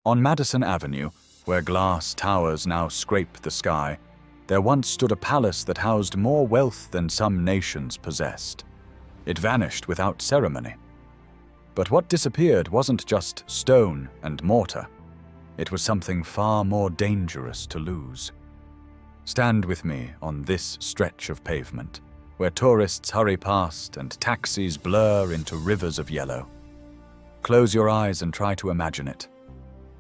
On Madison Avenue, where glass towers now scrape the sky, there once stood a palace that housed more wealth than some nations possessed. It vanished without ceremony. But what disappeared wasn't just stone and mortar. It was something far more dangerous to lose. Stand with me on this stretch of pavement, where tourists hurry past and taxis blur into rivers of yellow. Close your eyes and try to imagine it.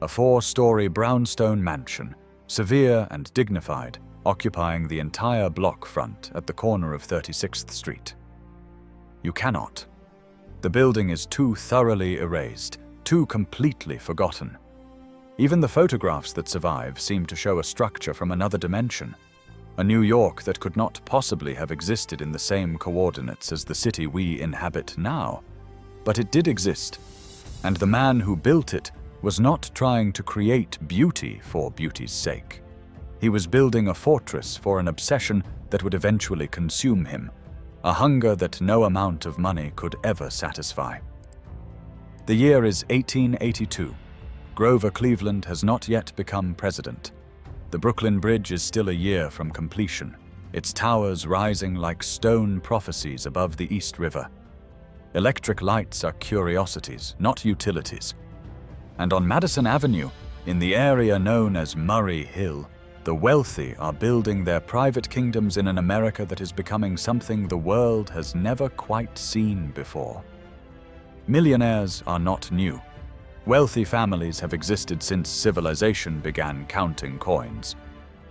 A 4-story brownstone mansion, severe and dignified, occupying the entire block front at the corner of 36th Street. You cannot. The building is too thoroughly erased, too completely forgotten. Even the photographs that survive seem to show a structure from another dimension, a New York that could not possibly have existed in the same coordinates as the city we inhabit now. But it did exist, and the man who built it was not trying to create beauty for beauty's sake. He was building a fortress for an obsession that would eventually consume him, a hunger that no amount of money could ever satisfy. The year is 1882. Grover Cleveland has not yet become president. The Brooklyn Bridge is still a year from completion, its towers rising like stone prophecies above the East River. Electric lights are curiosities, not utilities. And on Madison Avenue, in the area known as Murray Hill, the wealthy are building their private kingdoms in an America that is becoming something the world has never quite seen before. Millionaires are not new. Wealthy families have existed since civilization began counting coins.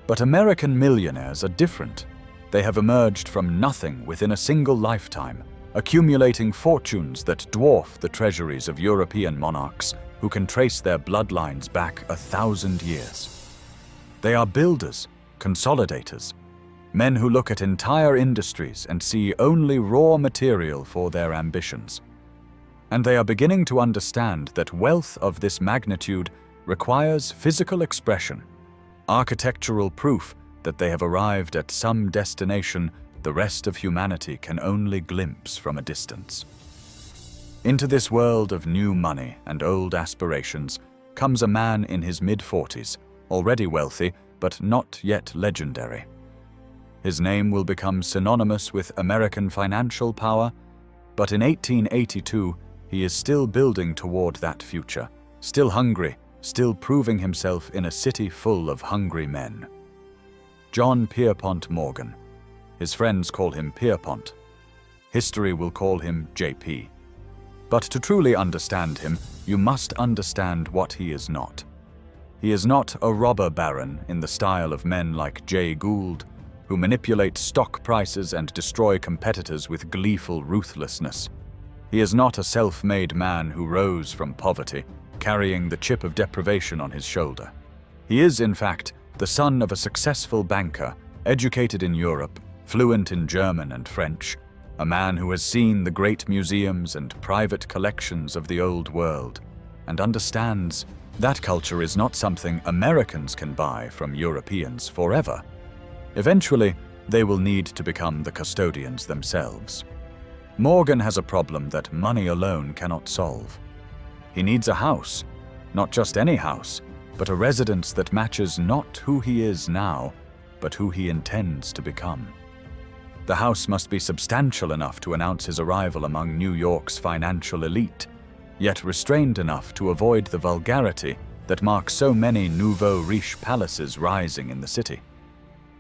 But American millionaires are different. They have emerged from nothing within a single lifetime, accumulating fortunes that dwarf the treasuries of European monarchs who can trace their bloodlines back 1,000 years. They are builders, consolidators, men who look at entire industries and see only raw material for their ambitions. And they are beginning to understand that wealth of this magnitude requires physical expression, architectural proof that they have arrived at some destination the rest of humanity can only glimpse from a distance. Into this world of new money and old aspirations comes a man in his mid-40s, already wealthy, but not yet legendary. His name will become synonymous with American financial power, but in 1882, he is still building toward that future, still hungry, still proving himself in a city full of hungry men. John Pierpont Morgan. His friends call him Pierpont. History will call him JP. But to truly understand him, you must understand what he is not. He is not a robber baron in the style of men like Jay Gould, who manipulate stock prices and destroy competitors with gleeful ruthlessness. He is not a self-made man who rose from poverty, carrying the chip of deprivation on his shoulder. He is, in fact, the son of a successful banker, educated in Europe, fluent in German and French, a man who has seen the great museums and private collections of the old world, and understands that culture is not something Americans can buy from Europeans forever. Eventually, they will need to become the custodians themselves. Morgan has a problem that money alone cannot solve. He needs a house, not just any house, but a residence that matches not who he is now, but who he intends to become. The house must be substantial enough to announce his arrival among New York's financial elite, yet restrained enough to avoid the vulgarity that marks so many nouveau riche palaces rising in the city.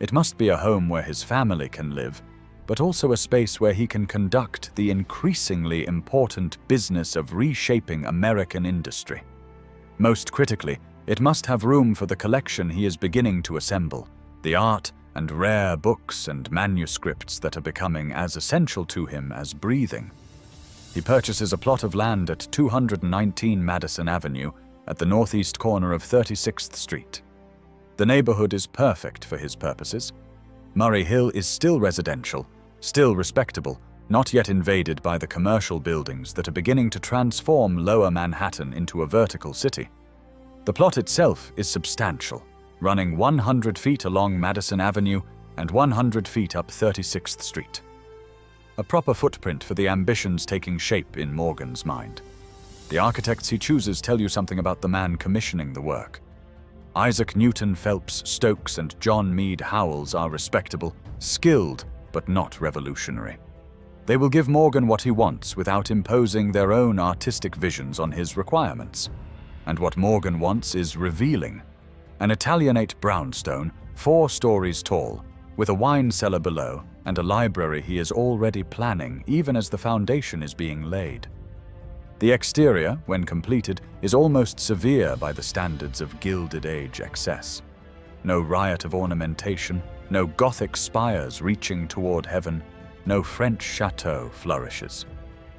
It must be a home where his family can live, but also a space where he can conduct the increasingly important business of reshaping American industry. Most critically, it must have room for the collection he is beginning to assemble, the art and rare books and manuscripts that are becoming as essential to him as breathing. He purchases a plot of land at 219 Madison Avenue at the northeast corner of 36th Street. The neighborhood is perfect for his purposes. Murray Hill is still residential, still respectable, not yet invaded by the commercial buildings that are beginning to transform Lower Manhattan into a vertical city. The plot itself is substantial, running 100 feet along Madison Avenue and 100 feet up 36th Street. A proper footprint for the ambitions taking shape in Morgan's mind. The architects he chooses tell you something about the man commissioning the work. Isaac Newton Phelps Stokes and John Mead Howells are respectable, skilled, but not revolutionary. They will give Morgan what he wants without imposing their own artistic visions on his requirements. And what Morgan wants is revealing. An Italianate brownstone, 4 stories tall, with a wine cellar below and a library he is already planning even as the foundation is being laid. The exterior, when completed, is almost severe by the standards of Gilded Age excess. No riot of ornamentation, no Gothic spires reaching toward heaven, no French chateau flourishes.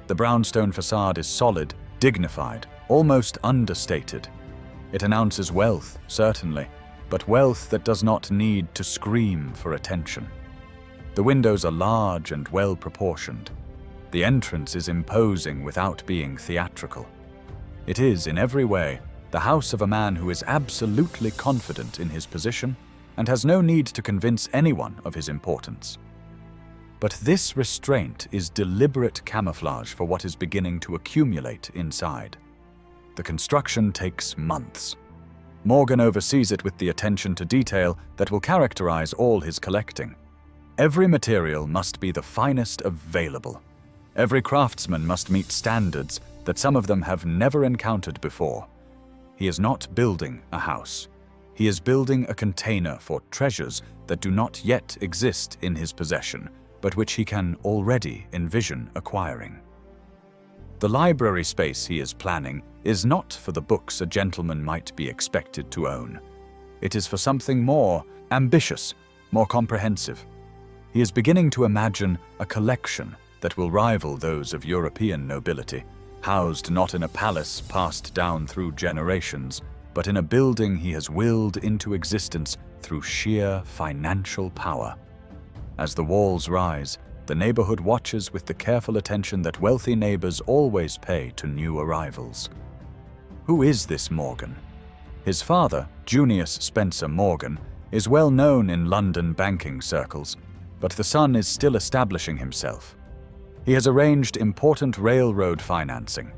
The brownstone facade is solid, dignified, almost understated. It announces wealth, certainly, but wealth that does not need to scream for attention. The windows are large and well-proportioned. The entrance is imposing without being theatrical. It is, in every way, the house of a man who is absolutely confident in his position and has no need to convince anyone of his importance. But this restraint is deliberate camouflage for what is beginning to accumulate inside. The construction takes months. Morgan oversees it with the attention to detail that will characterize all his collecting. Every material must be the finest available. Every craftsman must meet standards that some of them have never encountered before. He is not building a house. He is building a container for treasures that do not yet exist in his possession, but which he can already envision acquiring. The library space he is planning is not for the books a gentleman might be expected to own. It is for something more ambitious, more comprehensive. He is beginning to imagine a collection that will rival those of European nobility, housed not in a palace passed down through generations, but in a building he has willed into existence through sheer financial power. As the walls rise, the neighborhood watches with the careful attention that wealthy neighbors always pay to new arrivals. Who is this Morgan? His father, Junius Spencer Morgan, is well known in London banking circles, but the son is still establishing himself. He has arranged important railroad financing.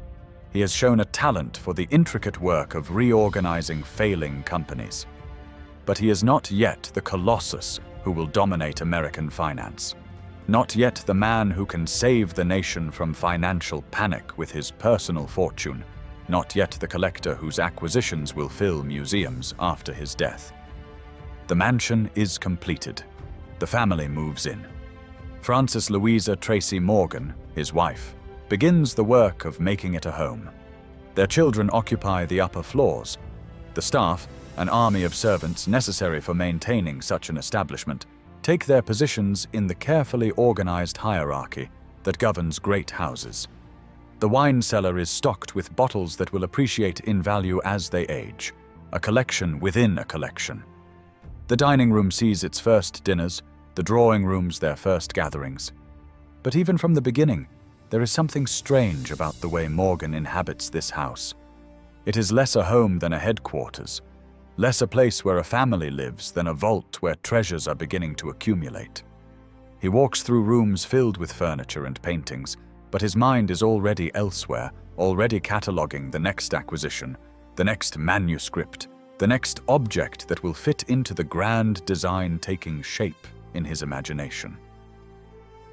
He has shown a talent for the intricate work of reorganizing failing companies. But he is not yet the colossus who will dominate American finance. Not yet the man who can save the nation from financial panic with his personal fortune. Not yet the collector whose acquisitions will fill museums after his death. The mansion is completed. The family moves in. Frances Louisa Tracy Morgan, his wife, begins the work of making it a home. Their children occupy the upper floors. The staff, an army of servants necessary for maintaining such an establishment, take their positions in the carefully organized hierarchy that governs great houses. The wine cellar is stocked with bottles that will appreciate in value as they age, a collection within a collection. The dining room sees its first dinners, the drawing rooms their first gatherings. But even from the beginning, there is something strange about the way Morgan inhabits this house. It is less a home than a headquarters, less a place where a family lives than a vault where treasures are beginning to accumulate. He walks through rooms filled with furniture and paintings, but his mind is already elsewhere, already cataloging the next acquisition, the next manuscript, the next object that will fit into the grand design taking shape in his imagination.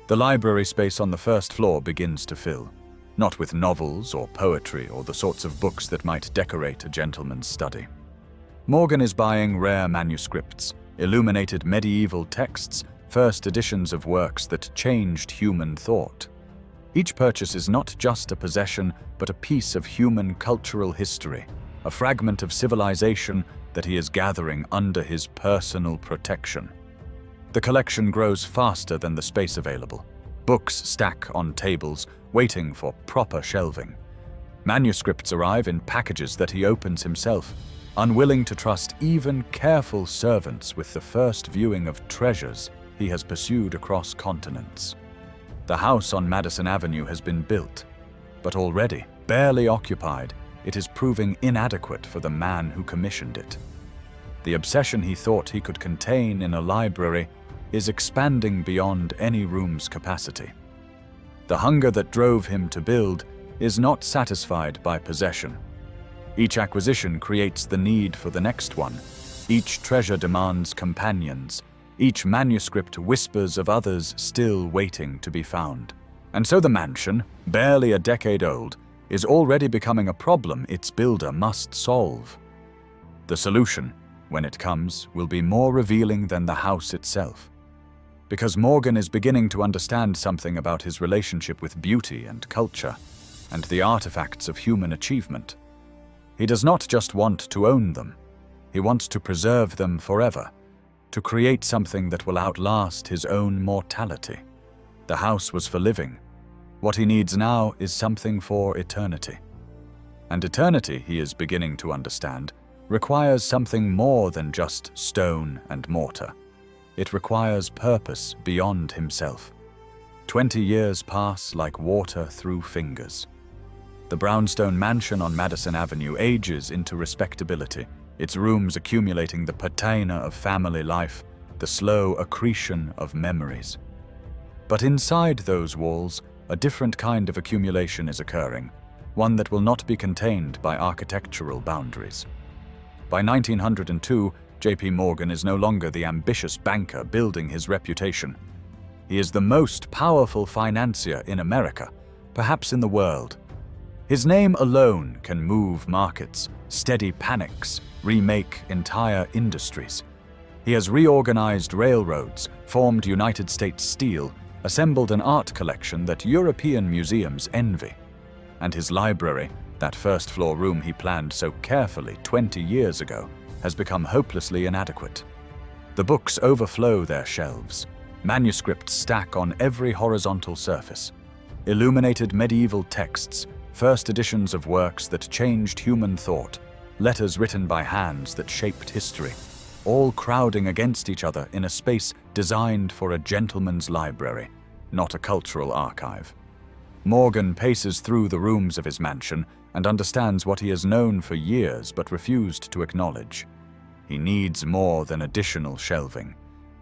The library space on the first floor begins to fill, not with novels or poetry or the sorts of books that might decorate a gentleman's study. Morgan is buying rare manuscripts, illuminated medieval texts, first editions of works that changed human thought. Each purchase is not just a possession, but a piece of human cultural history, a fragment of civilization that he is gathering under his personal protection. The collection grows faster than the space available. Books stack on tables, waiting for proper shelving. Manuscripts arrive in packages that he opens himself, unwilling to trust even careful servants with the first viewing of treasures he has pursued across continents. The house on Madison Avenue has been built, but already, barely occupied, it is proving inadequate for the man who commissioned it. The obsession he thought he could contain in a library is expanding beyond any room's capacity. The hunger that drove him to build is not satisfied by possession. Each acquisition creates the need for the next one. Each treasure demands companions. Each manuscript whispers of others still waiting to be found. And so the mansion, barely a decade old, is already becoming a problem its builder must solve. The solution, when it comes, will be more revealing than the house itself. Because Morgan is beginning to understand something about his relationship with beauty and culture, and the artifacts of human achievement. He does not just want to own them. He wants to preserve them forever, to create something that will outlast his own mortality. The house was for living. What he needs now is something for eternity. And eternity, he is beginning to understand, requires something more than just stone and mortar. It requires purpose beyond himself. 20 years pass like water through fingers. The brownstone mansion on Madison Avenue ages into respectability, its rooms accumulating the patina of family life, the slow accretion of memories. But inside those walls, a different kind of accumulation is occurring, one that will not be contained by architectural boundaries. By 1902, J.P. Morgan is no longer the ambitious banker building his reputation. He is the most powerful financier in America, perhaps in the world. His name alone can move markets, steady panics, remake entire industries. He has reorganized railroads, formed United States Steel, assembled an art collection that European museums envy. And his library, that first-floor room he planned so carefully 20 years ago, has become hopelessly inadequate. The books overflow their shelves. Manuscripts stack on every horizontal surface. Illuminated medieval texts, first editions of works that changed human thought, letters written by hands that shaped history, all crowding against each other in a space designed for a gentleman's library, not a cultural archive. Morgan paces through the rooms of his mansion and understands what he has known for years but refused to acknowledge. He needs more than additional shelving.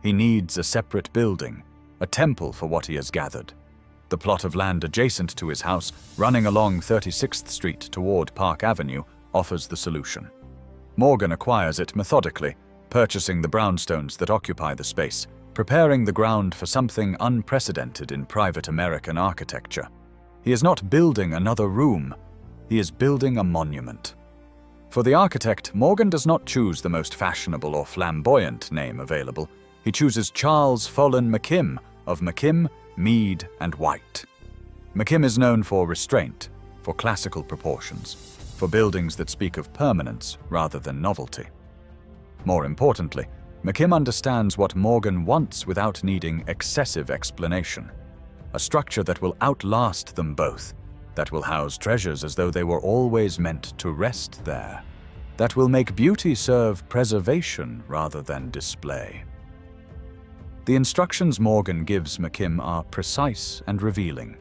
He needs a separate building, a temple for what he has gathered. The plot of land adjacent to his house, running along 36th Street toward Park Avenue, offers the solution. Morgan acquires it methodically, purchasing the brownstones that occupy the space, preparing the ground for something unprecedented in private American architecture. He is not building another room, he is building a monument. For the architect, Morgan does not choose the most fashionable or flamboyant name available. He chooses Charles Follen McKim of McKim, Mead, and White. McKim is known for restraint, for classical proportions, for buildings that speak of permanence rather than novelty. More importantly, McKim understands what Morgan wants without needing excessive explanation. A structure that will outlast them both, that will house treasures as though they were always meant to rest there, that will make beauty serve preservation rather than display. The instructions Morgan gives McKim are precise and revealing.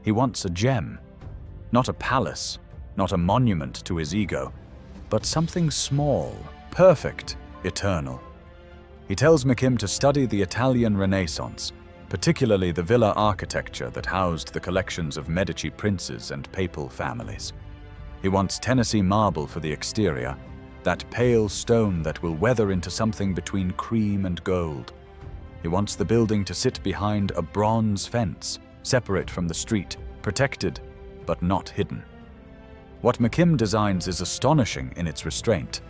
He wants a gem, not a palace, not a monument to his ego, but something small, perfect, eternal. He tells McKim to study the Italian Renaissance, particularly the villa architecture that housed the collections of Medici princes and papal families. He wants Tennessee marble for the exterior, that pale stone that will weather into something between cream and gold. He wants the building to sit behind a bronze fence, separate from the street, protected, but not hidden. What McKim designs is astonishing in its restraint.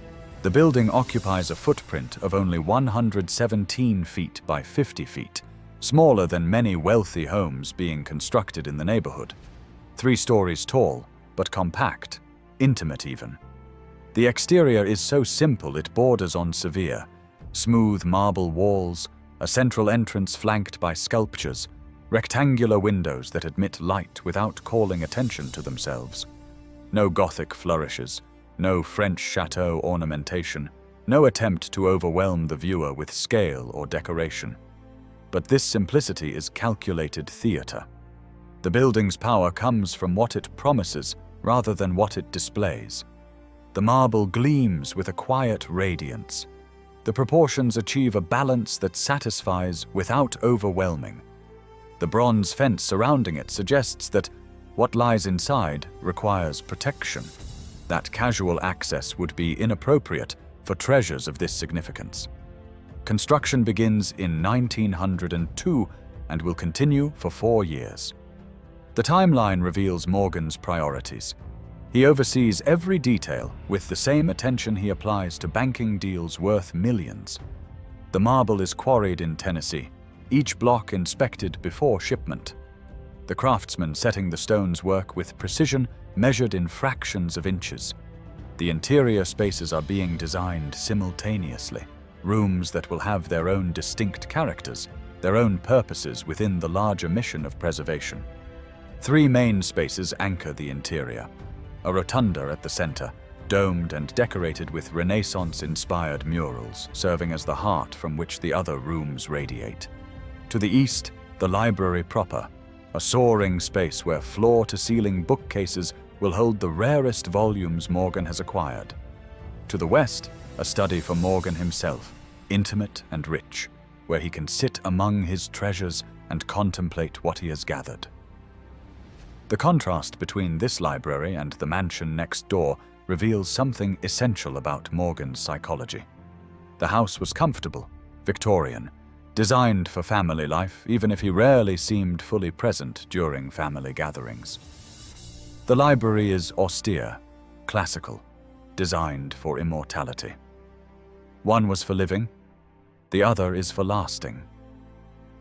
The building occupies a footprint of only 117 feet by 50 feet, smaller than many wealthy homes being constructed in the neighborhood. 3 stories tall, but compact, intimate even. The exterior is so simple it borders on severe. Smooth marble walls, a central entrance flanked by sculptures, rectangular windows that admit light without calling attention to themselves. No Gothic flourishes, no French chateau ornamentation, no attempt to overwhelm the viewer with scale or decoration. But this simplicity is calculated theater. The building's power comes from what it promises rather than what it displays. The marble gleams with a quiet radiance. The proportions achieve a balance that satisfies without overwhelming. The bronze fence surrounding it suggests that, What lies inside requires protection. That casual access would be inappropriate for treasures of this significance. Construction begins in 1902 and will continue for 4 years. The timeline reveals Morgan's priorities. He oversees every detail with the same attention he applies to banking deals worth millions. The marble is quarried in Tennessee, each block inspected before shipment. The craftsmen setting the stones work with precision measured in fractions of inches. The interior spaces are being designed simultaneously, rooms that will have their own distinct characters, their own purposes within the larger mission of preservation. 3 main spaces anchor the interior. A rotunda at the center, domed and decorated with Renaissance-inspired murals, serving as the heart from which the other rooms radiate. To the east, the library proper, a soaring space where floor-to-ceiling bookcases will hold the rarest volumes Morgan has acquired. To the west, a study for Morgan himself, intimate and rich, where he can sit among his treasures and contemplate what he has gathered. The contrast between this library and the mansion next door reveals something essential about Morgan's psychology. The house was comfortable, Victorian, designed for family life, even if he rarely seemed fully present during family gatherings. The library is austere, classical, designed for immortality. One was for living, the other is for lasting.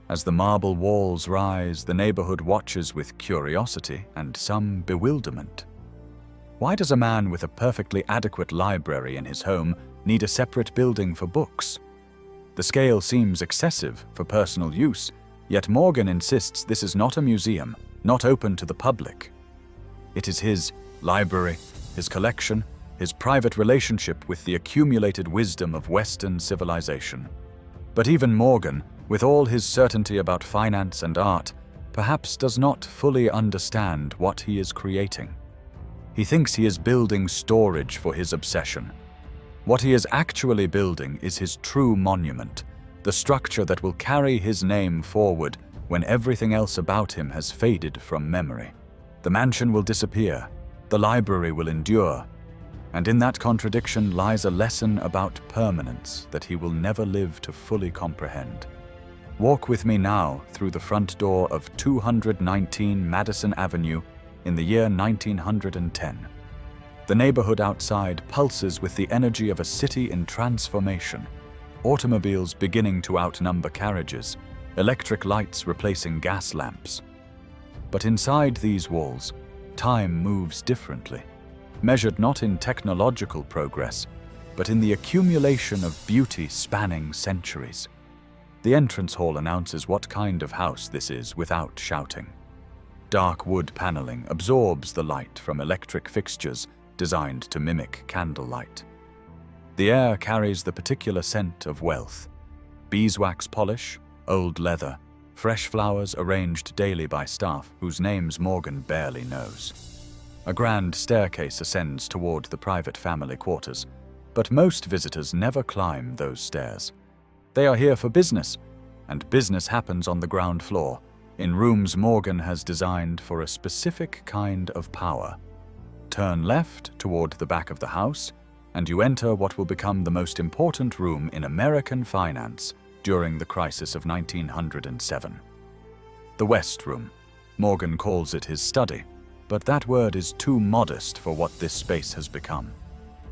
As the marble walls rise, the neighborhood watches with curiosity and some bewilderment. Why does a man with a perfectly adequate library in his home need a separate building for books? The scale seems excessive for personal use, yet Morgan insists this is not a museum, not open to the public. It is his library, his collection, his private relationship with the accumulated wisdom of Western civilization. But even Morgan, with all his certainty about finance and art, perhaps does not fully understand what he is creating. He thinks he is building storage for his obsession. What he is actually building is his true monument, the structure that will carry his name forward when everything else about him has faded from memory. The mansion will disappear, the library will endure, and in that contradiction lies a lesson about permanence that he will never live to fully comprehend. Walk with me now through the front door of 219 Madison Avenue in the year 1910. The neighborhood outside pulses with the energy of a city in transformation. Automobiles beginning to outnumber carriages, electric lights replacing gas lamps. But inside these walls, time moves differently, measured not in technological progress, but in the accumulation of beauty spanning centuries. The entrance hall announces what kind of house this is without shouting. Dark wood paneling absorbs the light from electric fixtures designed to mimic candlelight. The air carries the particular scent of wealth. Beeswax polish, old leather, fresh flowers arranged daily by staff whose names Morgan barely knows. A grand staircase ascends toward the private family quarters, but most visitors never climb those stairs. They are here for business, and business happens on the ground floor, in rooms Morgan has designed for a specific kind of power. Turn left toward the back of the house, and you enter what will become the most important room in American finance during the crisis of 1907. The West Room. Morgan calls it his study, but that word is too modest for what this space has become.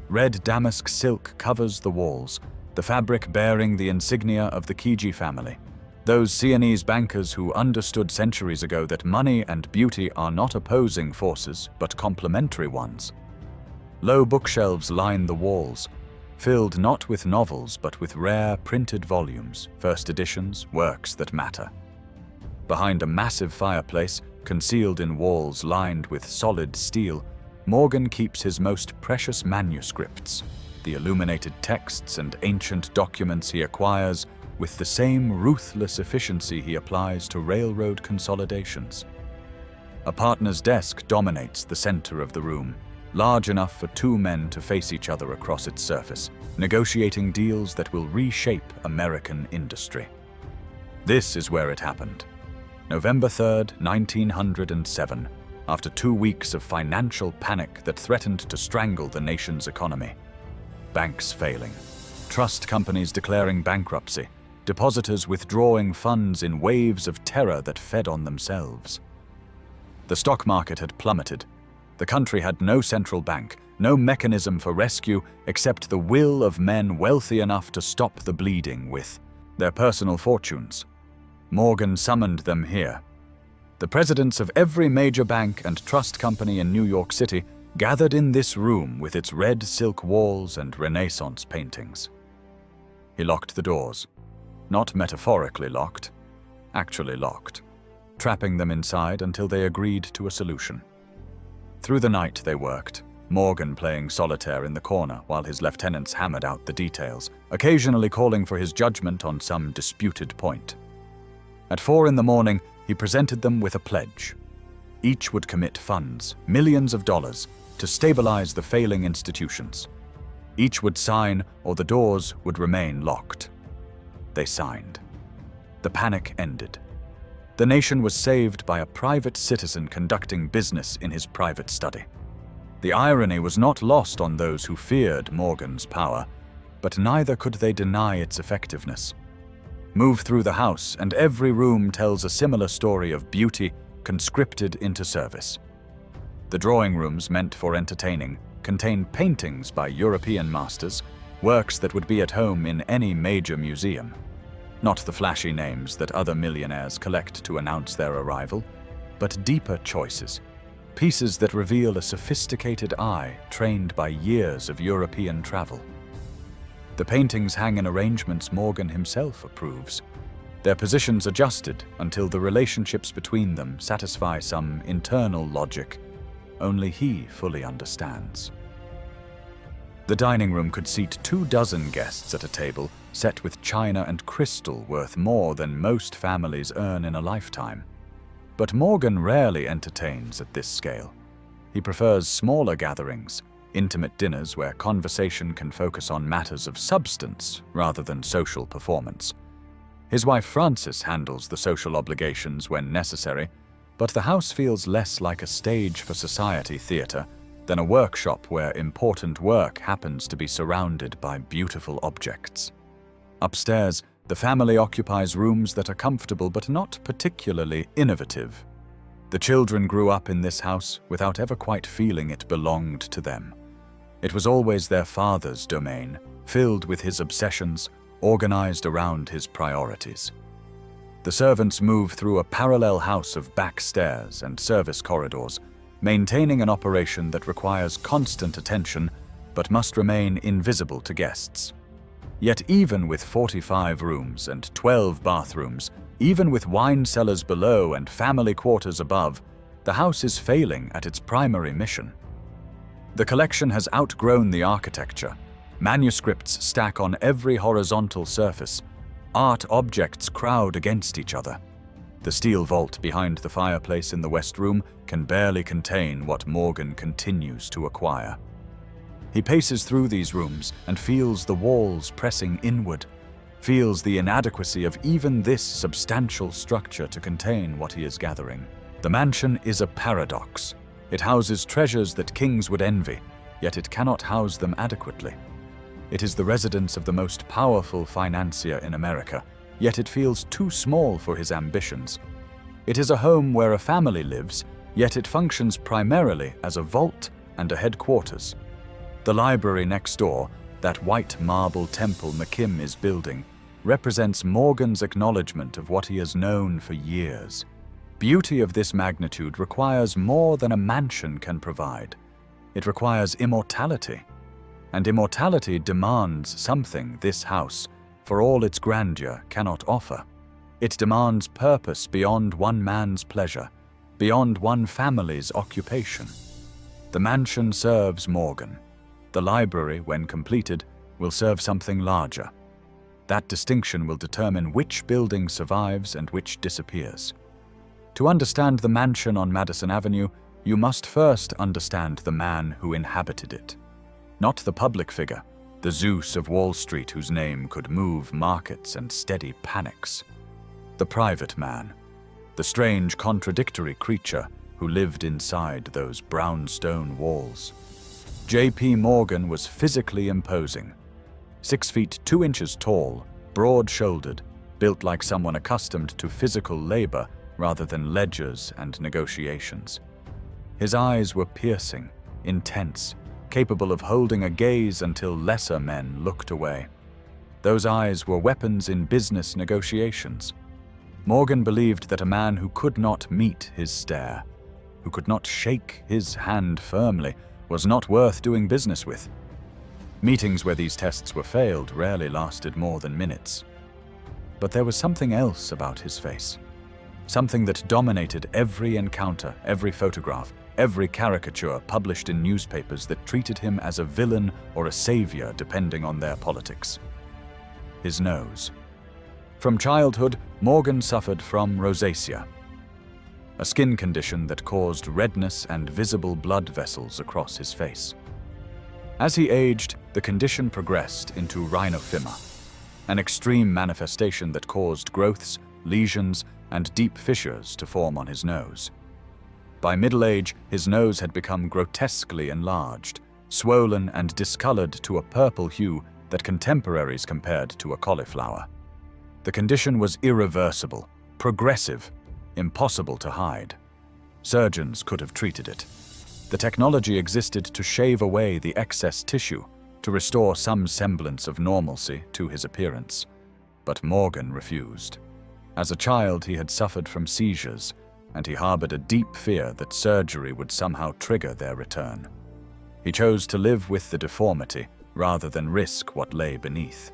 Red damask silk covers the walls, the fabric bearing the insignia of the Kiji family, those Sienese bankers who understood centuries ago that money and beauty are not opposing forces but complementary ones. Low bookshelves line the walls, filled not with novels but with rare printed volumes, first editions, works that matter. Behind a massive fireplace, concealed in walls lined with solid steel, Morgan keeps his most precious manuscripts, the illuminated texts and ancient documents he acquires with the same ruthless efficiency he applies to railroad consolidations. A partner's desk dominates the center of the room, large enough for 2 men to face each other across its surface, negotiating deals that will reshape American industry. This is where it happened. November 3rd, 1907, after 2 weeks of financial panic that threatened to strangle the nation's economy. Banks failing, trust companies declaring bankruptcy, depositors withdrawing funds in waves of terror that fed on themselves. The stock market had plummeted. The country had no central bank, no mechanism for rescue except the will of men wealthy enough to stop the bleeding with their personal fortunes. Morgan summoned them here. The presidents of every major bank and trust company in New York City gathered in this room with its red silk walls and Renaissance paintings. He locked the doors. Not metaphorically locked, actually locked, trapping them inside until they agreed to a solution. Through the night they worked, Morgan playing solitaire in the corner while his lieutenants hammered out the details, occasionally calling for his judgment on some disputed point. At 4 in the morning, he presented them with a pledge. Each would commit funds, millions of dollars, to stabilize the failing institutions. Each would sign or the doors would remain locked. They signed. The panic ended. The nation was saved by a private citizen conducting business in his private study. The irony was not lost on those who feared Morgan's power, but neither could they deny its effectiveness. Move through the house, and every room tells a similar story of beauty conscripted into service. The drawing rooms meant for entertaining contain paintings by European masters, works that would be at home in any major museum. Not the flashy names that other millionaires collect to announce their arrival, but deeper choices, pieces that reveal a sophisticated eye trained by years of European travel. The paintings hang in arrangements Morgan himself approves, their positions adjusted until the relationships between them satisfy some internal logic only he fully understands. The dining room could seat 24 guests at a table set with china and crystal worth more than most families earn in a lifetime. But Morgan rarely entertains at this scale. He prefers smaller gatherings, intimate dinners where conversation can focus on matters of substance rather than social performance. His wife Frances handles the social obligations when necessary, but the house feels less like a stage for society theater than a workshop where important work happens to be surrounded by beautiful objects. Upstairs, the family occupies rooms that are comfortable but not particularly innovative. The children grew up in this house without ever quite feeling it belonged to them. It was always their father's domain, filled with his obsessions, organized around his priorities. The servants move through a parallel house of back stairs and service corridors, maintaining an operation that requires constant attention but must remain invisible to guests. Yet even with 45 rooms and 12 bathrooms, even with wine cellars below and family quarters above, the house is failing at its primary mission. The collection has outgrown the architecture. Manuscripts stack on every horizontal surface. Art objects crowd against each other. The steel vault behind the fireplace in the West Room can barely contain what Morgan continues to acquire. He paces through these rooms and feels the walls pressing inward, feels the inadequacy of even this substantial structure to contain what he is gathering. The mansion is a paradox. It houses treasures that kings would envy, yet it cannot house them adequately. It is the residence of the most powerful financier in America, yet it feels too small for his ambitions. It is a home where a family lives, yet it functions primarily as a vault and a headquarters. The library next door, that white marble temple McKim is building, represents Morgan's acknowledgement of what he has known for years. Beauty of this magnitude requires more than a mansion can provide. It requires immortality. And immortality demands something this house, for all its grandeur, cannot offer. It demands purpose beyond one man's pleasure, beyond one family's occupation. The mansion serves Morgan. The library, when completed, will serve something larger. That distinction will determine which building survives and which disappears. To understand the mansion on Madison Avenue, you must first understand the man who inhabited it. Not the public figure, the Zeus of Wall Street whose name could move markets and steady panics. The private man, the strange, contradictory creature who lived inside those brownstone walls. J.P. Morgan was physically imposing. 6 feet 2 inches tall, broad-shouldered, built like someone accustomed to physical labor rather than ledgers and negotiations. His eyes were piercing, intense, capable of holding a gaze until lesser men looked away. Those eyes were weapons in business negotiations. Morgan believed that a man who could not meet his stare, who could not shake his hand firmly, was not worth doing business with. Meetings where these tests were failed rarely lasted more than minutes. But there was something else about his face. Something that dominated every encounter, every photograph, every caricature published in newspapers that treated him as a villain or a savior depending on their politics. His nose. From childhood, Morgan suffered from rosacea, a skin condition that caused redness and visible blood vessels across his face. As he aged, the condition progressed into rhinophyma, an extreme manifestation that caused growths, lesions, and deep fissures to form on his nose. By middle age, his nose had become grotesquely enlarged, swollen and discolored to a purple hue that contemporaries compared to a cauliflower. The condition was irreversible, progressive, impossible to hide. Surgeons could have treated it. The technology existed to shave away the excess tissue, to restore some semblance of normalcy to his appearance. But Morgan refused. As a child, he had suffered from seizures, and he harbored a deep fear that surgery would somehow trigger their return. He chose to live with the deformity rather than risk what lay beneath.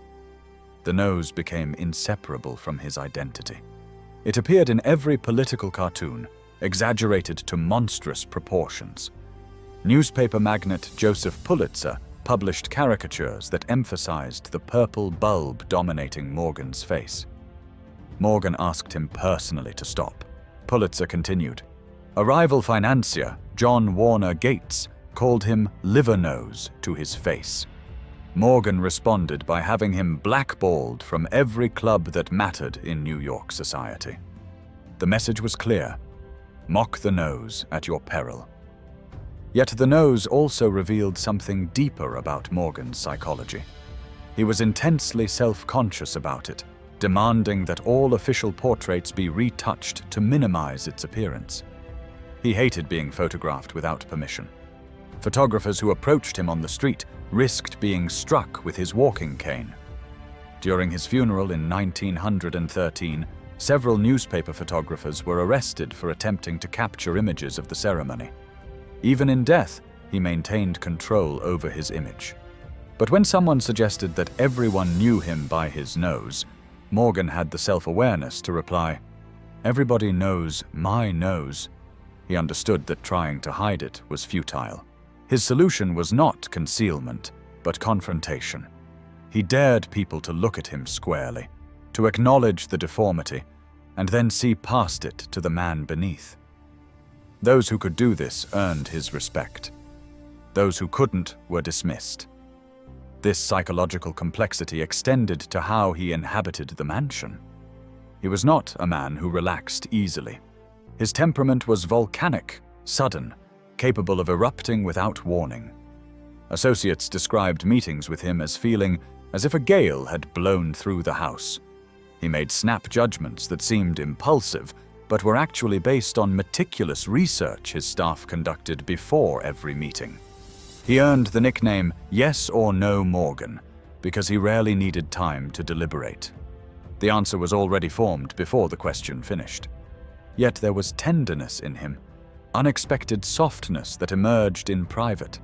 The nose became inseparable from his identity. It appeared in every political cartoon, exaggerated to monstrous proportions. Newspaper magnate Joseph Pulitzer published caricatures that emphasized the purple bulb dominating Morgan's face. Morgan asked him personally to stop. Pulitzer continued. A rival financier, John Warner Gates, called him liver nose to his face. Morgan responded by having him blackballed from every club that mattered in New York society. The message was clear. Mock the nose at your peril. Yet the nose also revealed something deeper about Morgan's psychology. He was intensely self-conscious about it, demanding that all official portraits be retouched to minimize its appearance. He hated being photographed without permission. Photographers who approached him on the street risked being struck with his walking cane. During his funeral in 1913, several newspaper photographers were arrested for attempting to capture images of the ceremony. Even in death, he maintained control over his image. But when someone suggested that everyone knew him by his nose, Morgan had the self-awareness to reply, "Everybody knows my nose." He understood that trying to hide it was futile. His solution was not concealment, but confrontation. He dared people to look at him squarely, to acknowledge the deformity, and then see past it to the man beneath. Those who could do this earned his respect. Those who couldn't were dismissed. This psychological complexity extended to how he inhabited the mansion. He was not a man who relaxed easily. His temperament was volcanic, sudden, capable of erupting without warning. Associates described meetings with him as feeling as if a gale had blown through the house. He made snap judgments that seemed impulsive, but were actually based on meticulous research his staff conducted before every meeting. He earned the nickname Yes or No Morgan because he rarely needed time to deliberate. The answer was already formed before the question finished. Yet there was tenderness in him, unexpected softness that emerged in private.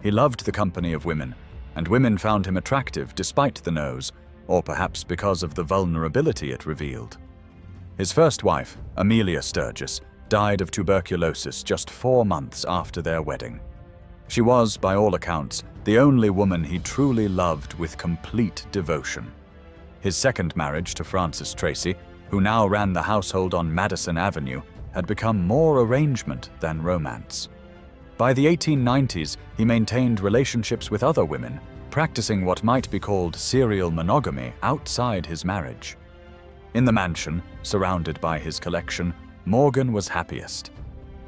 He loved the company of women, and women found him attractive despite the nose, or perhaps because of the vulnerability it revealed. His first wife, Amelia Sturgis, died of tuberculosis just 4 months after their wedding. She was, by all accounts, the only woman he truly loved with complete devotion. His second marriage to Frances Tracy, who now ran the household on Madison Avenue, had become more arrangement than romance. By the 1890s, he maintained relationships with other women, practicing what might be called serial monogamy outside his marriage. In the mansion, surrounded by his collection, Morgan was happiest.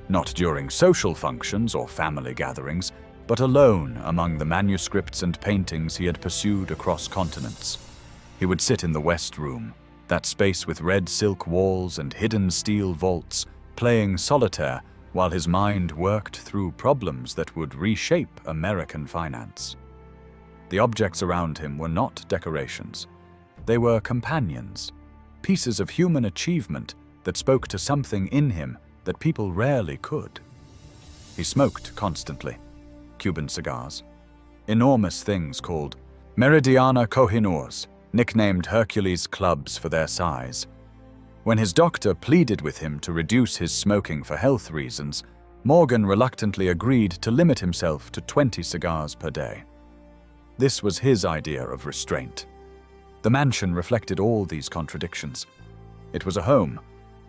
not during social functions or family gatherings, but alone among the manuscripts and paintings he had pursued across continents. He would sit in the West Room, that space with red silk walls and hidden steel vaults, playing solitaire while his mind worked through problems that would reshape American finance. The objects around him were not decorations. They were companions, pieces of human achievement that spoke to something in him that people rarely could. He smoked constantly, Cuban cigars, enormous things called Meridiana Kohinoors, nicknamed Hercules clubs for their size. When his doctor pleaded with him to reduce his smoking for health reasons, Morgan reluctantly agreed to limit himself to 20 cigars per day. This was his idea of restraint. The mansion reflected all these contradictions. It was a home,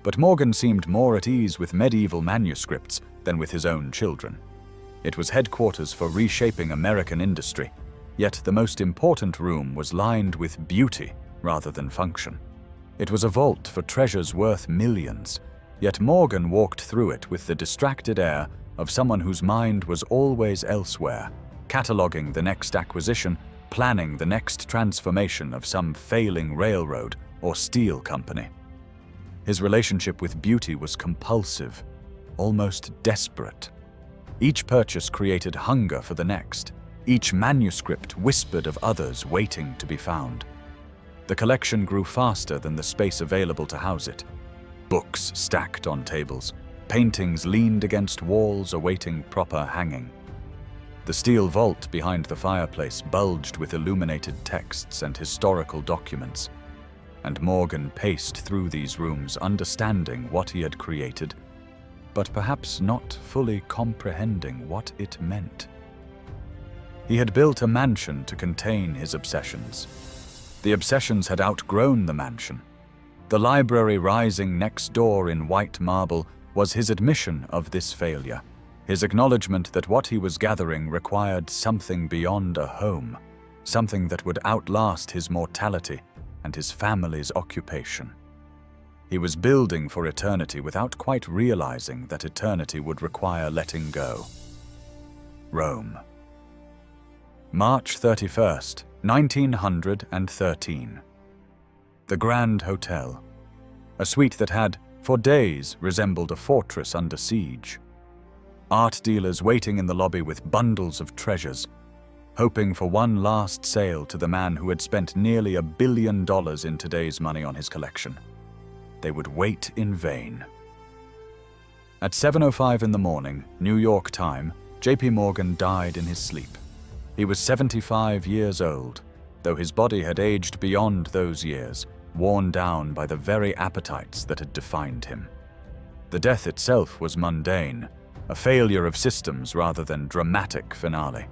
but Morgan seemed more at ease with medieval manuscripts than with his own children. It was headquarters for reshaping American industry, yet the most important room was lined with beauty rather than function. It was a vault for treasures worth millions, yet Morgan walked through it with the distracted air of someone whose mind was always elsewhere, cataloging the next acquisition, planning the next transformation of some failing railroad or steel company. His relationship with beauty was compulsive, almost desperate. Each purchase created hunger for the next. Each manuscript whispered of others waiting to be found. The collection grew faster than the space available to house it. Books stacked on tables, paintings leaned against walls awaiting proper hanging. The steel vault behind the fireplace bulged with illuminated texts and historical documents, and Morgan paced through these rooms understanding what he had created, but perhaps not fully comprehending what it meant. He had built a mansion to contain his obsessions. The obsessions had outgrown the mansion. The library rising next door in white marble was his admission of this failure, his acknowledgement that what he was gathering required something beyond a home, something that would outlast his mortality and his family's occupation. He was building for eternity without quite realizing that eternity would require letting go. Rome. March 31st, 1913. The Grand Hotel. A suite that had, for days, resembled a fortress under siege. Art dealers waiting in the lobby with bundles of treasures, hoping for one last sale to the man who had spent nearly $1 billion in today's money on his collection. They would wait in vain. At 7:05 in the morning, New York time, J.P. Morgan died in his sleep. He was 75 years old, though his body had aged beyond those years, worn down by the very appetites that had defined him. The death itself was mundane, a failure of systems rather than dramatic finale.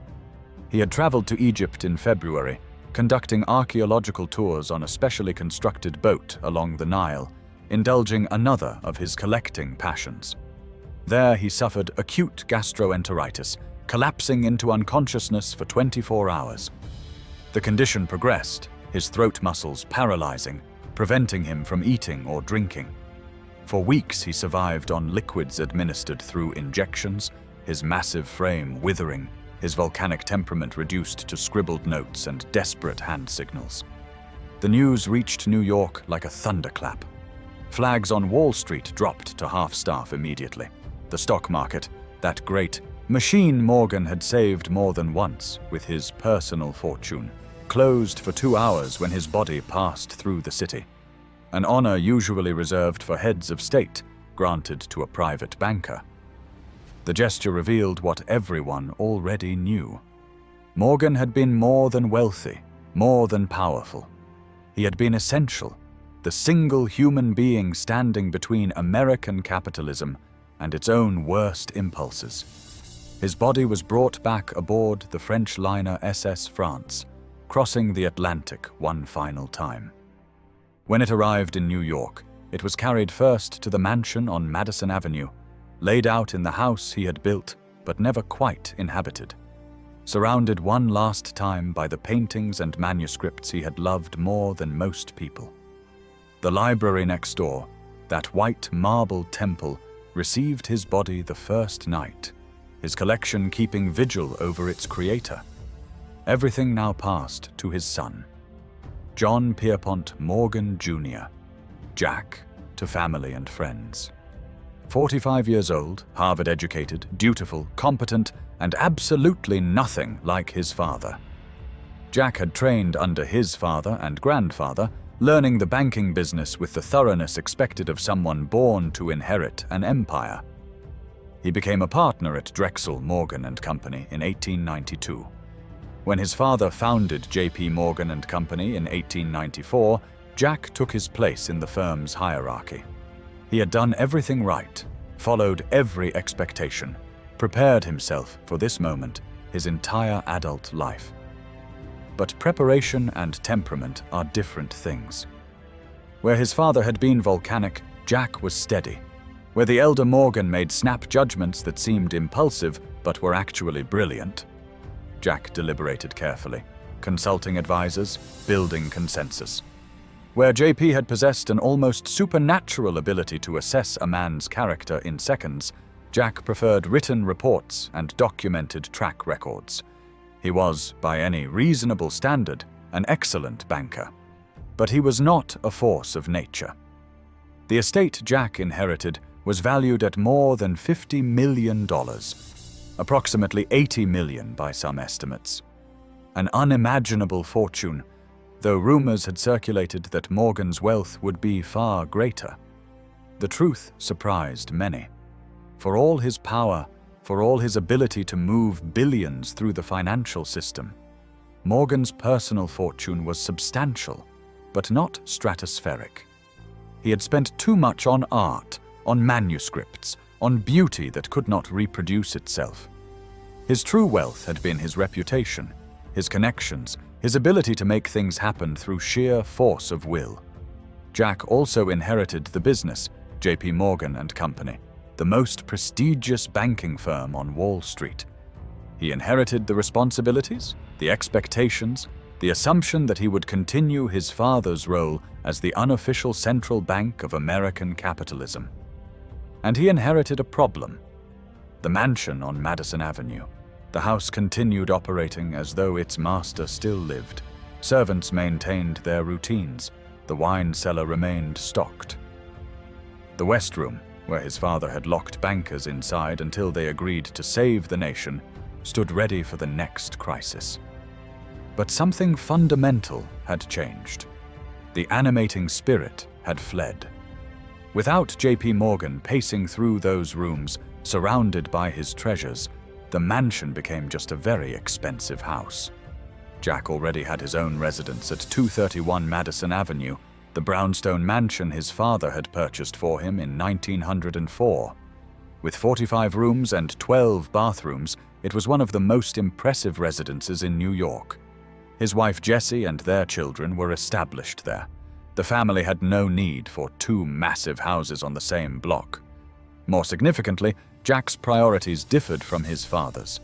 He had traveled to Egypt in February, conducting archaeological tours on a specially constructed boat along the Nile, indulging another of his collecting passions. There he suffered acute gastroenteritis, collapsing into unconsciousness for 24 hours. The condition progressed, his throat muscles paralyzing, preventing him from eating or drinking. For weeks he survived on liquids administered through injections, his massive frame withering, his volcanic temperament reduced to scribbled notes and desperate hand signals. The news reached New York like a thunderclap. Flags on Wall Street dropped to half-staff immediately. The stock market, that great machine Morgan had saved more than once with his personal fortune, closed for 2 hours when his body passed through the city. An honor usually reserved for heads of state, granted to a private banker. The gesture revealed what everyone already knew. Morgan had been more than wealthy, more than powerful. He had been essential, the single human being standing between American capitalism and its own worst impulses. His body was brought back aboard the French liner SS France, crossing the Atlantic one final time. When it arrived in New York, it was carried first to the mansion on Madison Avenue, laid out in the house he had built but never quite inhabited, surrounded one last time by the paintings and manuscripts he had loved more than most people. The library next door, that white marble temple, received his body the first night, his collection keeping vigil over its creator. Everything now passed to his son, John Pierpont Morgan, Jr., Jack, to family and friends. 45 years old, Harvard-educated, dutiful, competent, and absolutely nothing like his father. Jack had trained under his father and grandfather, learning the banking business with the thoroughness expected of someone born to inherit an empire. He became a partner at Drexel, Morgan & Company in 1892. When his father founded J.P. Morgan & Company in 1894, Jack took his place in the firm's hierarchy. He had done everything right, followed every expectation, prepared himself for this moment his entire adult life. But preparation and temperament are different things. Where his father had been volcanic, Jack was steady. Where the elder Morgan made snap judgments that seemed impulsive but were actually brilliant, Jack deliberated carefully, consulting advisors, building consensus. Where JP had possessed an almost supernatural ability to assess a man's character in seconds, Jack preferred written reports and documented track records. He was, by any reasonable standard, an excellent banker. But he was not a force of nature. The estate Jack inherited was valued at more than $50 million, approximately $80 million by some estimates. An unimaginable fortune, though rumors had circulated that Morgan's wealth would be far greater. The truth surprised many. For all his power, for all his ability to move billions through the financial system, Morgan's personal fortune was substantial, but not stratospheric. He had spent too much on art, on manuscripts, on beauty that could not reproduce itself. His true wealth had been his reputation, his connections, his ability to make things happen through sheer force of will. Jack also inherited the business, J.P. Morgan & Company, the most prestigious banking firm on Wall Street. He inherited the responsibilities, the expectations, the assumption that he would continue his father's role as the unofficial central bank of American capitalism. And he inherited a problem. The mansion on Madison Avenue. The house continued operating as though its master still lived. Servants maintained their routines. The wine cellar remained stocked. The West Room, where his father had locked bankers inside until they agreed to save the nation, stood ready for the next crisis. But something fundamental had changed. The animating spirit had fled. Without J.P. Morgan pacing through those rooms, surrounded by his treasures, the mansion became just a very expensive house. Jack already had his own residence at 231 Madison Avenue, the brownstone mansion his father had purchased for him in 1904. With 45 rooms and 12 bathrooms, it was one of the most impressive residences in New York. His wife Jessie and their children were established there. The family had no need for two massive houses on the same block. More significantly, Jack's priorities differed from his father's.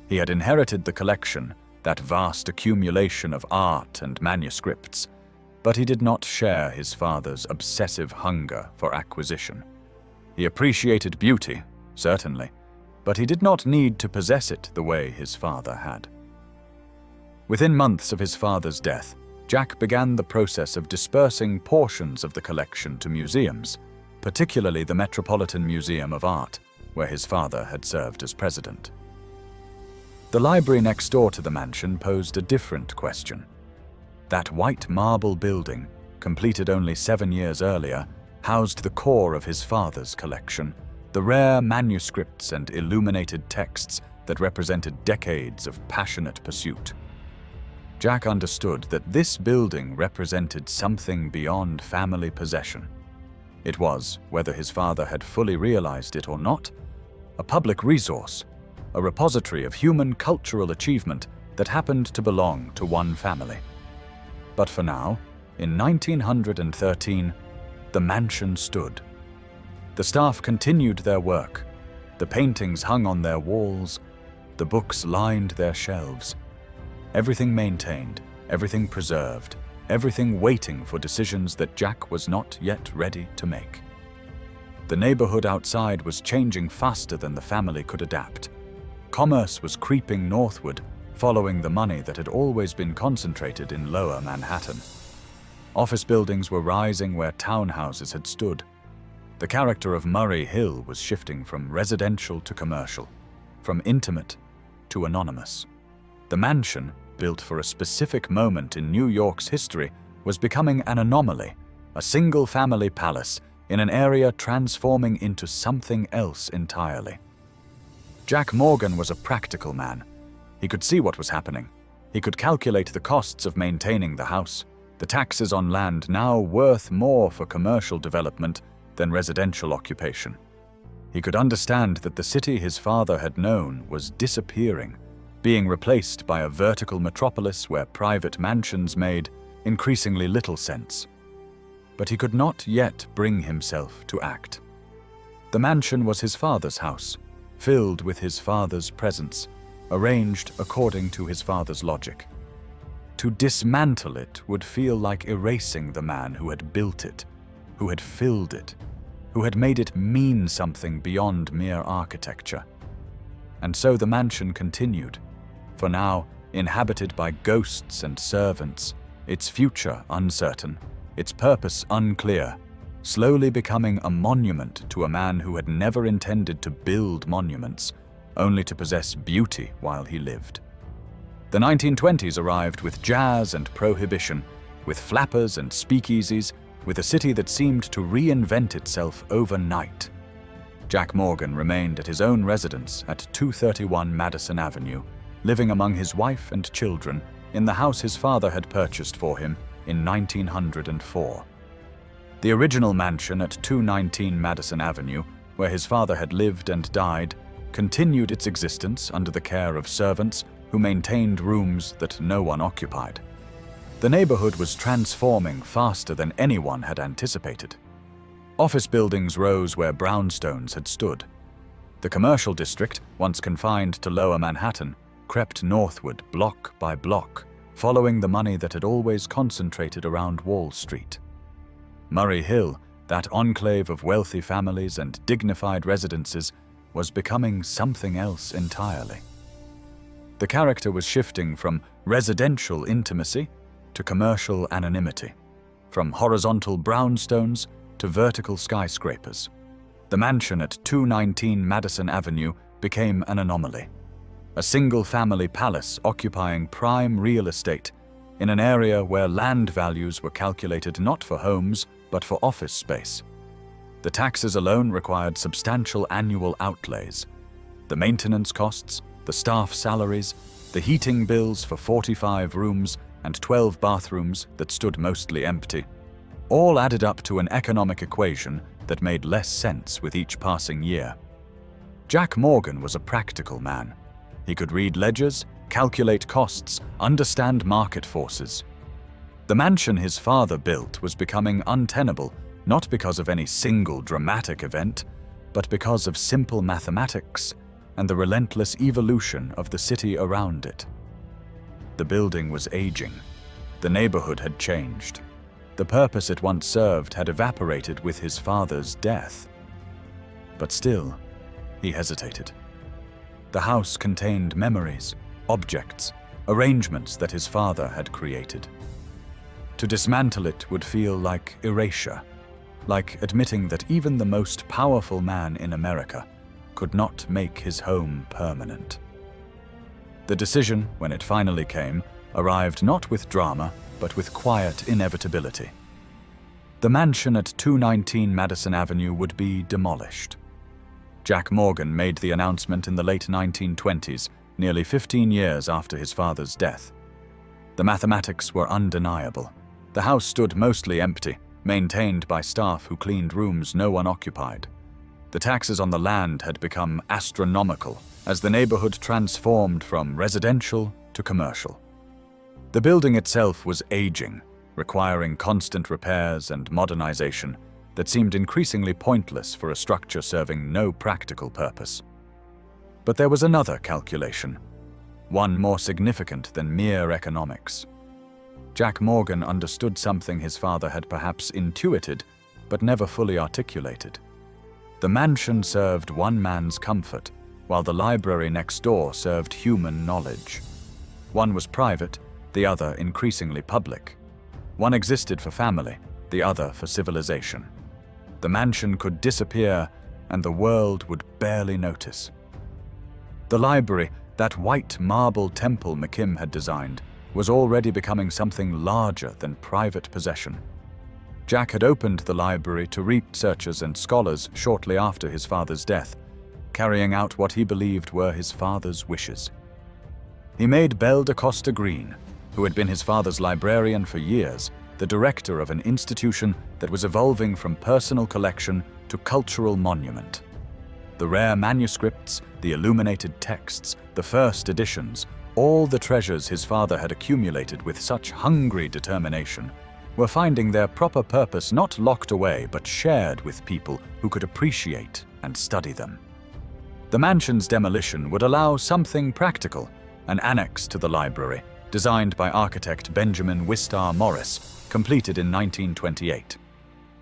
He had inherited the collection, that vast accumulation of art and manuscripts, but he did not share his father's obsessive hunger for acquisition. He appreciated beauty, certainly, but he did not need to possess it the way his father had. Within months of his father's death, Jack began the process of dispersing portions of the collection to museums, particularly the Metropolitan Museum of Art, where his father had served as president. The library next door to the mansion posed a different question. That white marble building, completed only 7 years earlier, housed the core of his father's collection, the rare manuscripts and illuminated texts that represented decades of passionate pursuit. Jack understood that this building represented something beyond family possession. It was, whether his father had fully realized it or not, a public resource, a repository of human cultural achievement that happened to belong to one family. But for now, in 1913, the mansion stood. The staff continued their work. The paintings hung on their walls. The books lined their shelves. Everything maintained, everything preserved, everything waiting for decisions that Jack was not yet ready to make. The neighborhood outside was changing faster than the family could adapt. Commerce was creeping northward, following the money that had always been concentrated in lower Manhattan. Office buildings were rising where townhouses had stood. The character of Murray Hill was shifting from residential to commercial, from intimate to anonymous. The mansion, built for a specific moment in New York's history, was becoming an anomaly, a single-family palace in an area transforming into something else entirely. Jack Morgan was a practical man. He could see what was happening. He could calculate the costs of maintaining the house, the taxes on land now worth more for commercial development than residential occupation. He could understand that the city his father had known was disappearing, being replaced by a vertical metropolis where private mansions made increasingly little sense. But he could not yet bring himself to act. The mansion was his father's house, filled with his father's presence, arranged according to his father's logic. To dismantle it would feel like erasing the man who had built it, who had filled it, who had made it mean something beyond mere architecture. And so the mansion continued, for now inhabited by ghosts and servants, its future uncertain, its purpose unclear, slowly becoming a monument to a man who had never intended to build monuments, only to possess beauty while he lived. The 1920s arrived with jazz and prohibition, with flappers and speakeasies, with a city that seemed to reinvent itself overnight. Jack Morgan remained at his own residence at 231 Madison Avenue, living among his wife and children in the house his father had purchased for him in 1904. The original mansion at 219 Madison Avenue, where his father had lived and died, continued its existence under the care of servants who maintained rooms that no one occupied. The neighborhood was transforming faster than anyone had anticipated. Office buildings rose where brownstones had stood. The commercial district, once confined to lower Manhattan, crept northward block by block, following the money that had always concentrated around Wall Street. Murray Hill, that enclave of wealthy families and dignified residences, was becoming something else entirely. The character was shifting from residential intimacy to commercial anonymity, from horizontal brownstones to vertical skyscrapers. The mansion at 219 Madison Avenue became an anomaly, a single-family palace occupying prime real estate in an area where land values were calculated not for homes but for office space. The taxes alone required substantial annual outlays. The maintenance costs, the staff salaries, the heating bills for 45 rooms and 12 bathrooms that stood mostly empty, all added up to an economic equation that made less sense with each passing year. Jack Morgan was a practical man. He could read ledgers, calculate costs, understand market forces. The mansion his father built was becoming untenable, not because of any single dramatic event, but because of simple mathematics and the relentless evolution of the city around it. The building was aging. The neighborhood had changed. The purpose it once served had evaporated with his father's death. But still, he hesitated. The house contained memories, objects, arrangements that his father had created. To dismantle it would feel like erasure, like admitting that even the most powerful man in America could not make his home permanent. The decision, when it finally came, arrived not with drama, but with quiet inevitability. The mansion at 219 Madison Avenue would be demolished. Jack Morgan made the announcement in the late 1920s, nearly 15 years after his father's death. The mathematics were undeniable. The house stood mostly empty, maintained by staff who cleaned rooms no one occupied. The taxes on the land had become astronomical as the neighborhood transformed from residential to commercial. The building itself was aging, requiring constant repairs and modernization that seemed increasingly pointless for a structure serving no practical purpose. But there was another calculation, one more significant than mere economics. Jack Morgan understood something his father had perhaps intuited, but never fully articulated. The mansion served one man's comfort, while the library next door served human knowledge. One was private, the other increasingly public. One existed for family, the other for civilization. The mansion could disappear, and the world would barely notice. The library, that white marble temple McKim had designed, was already becoming something larger than private possession. Jack had opened the library to researchers and scholars shortly after his father's death, carrying out what he believed were his father's wishes. He made Belle de Costa Green, who had been his father's librarian for years, the director of an institution that was evolving from personal collection to cultural monument. The rare manuscripts, the illuminated texts, the first editions, all the treasures his father had accumulated with such hungry determination, were finding their proper purpose not locked away but shared with people who could appreciate and study them. The mansion's demolition would allow something practical, an annex to the library, designed by architect Benjamin Wistar Morris, completed in 1928.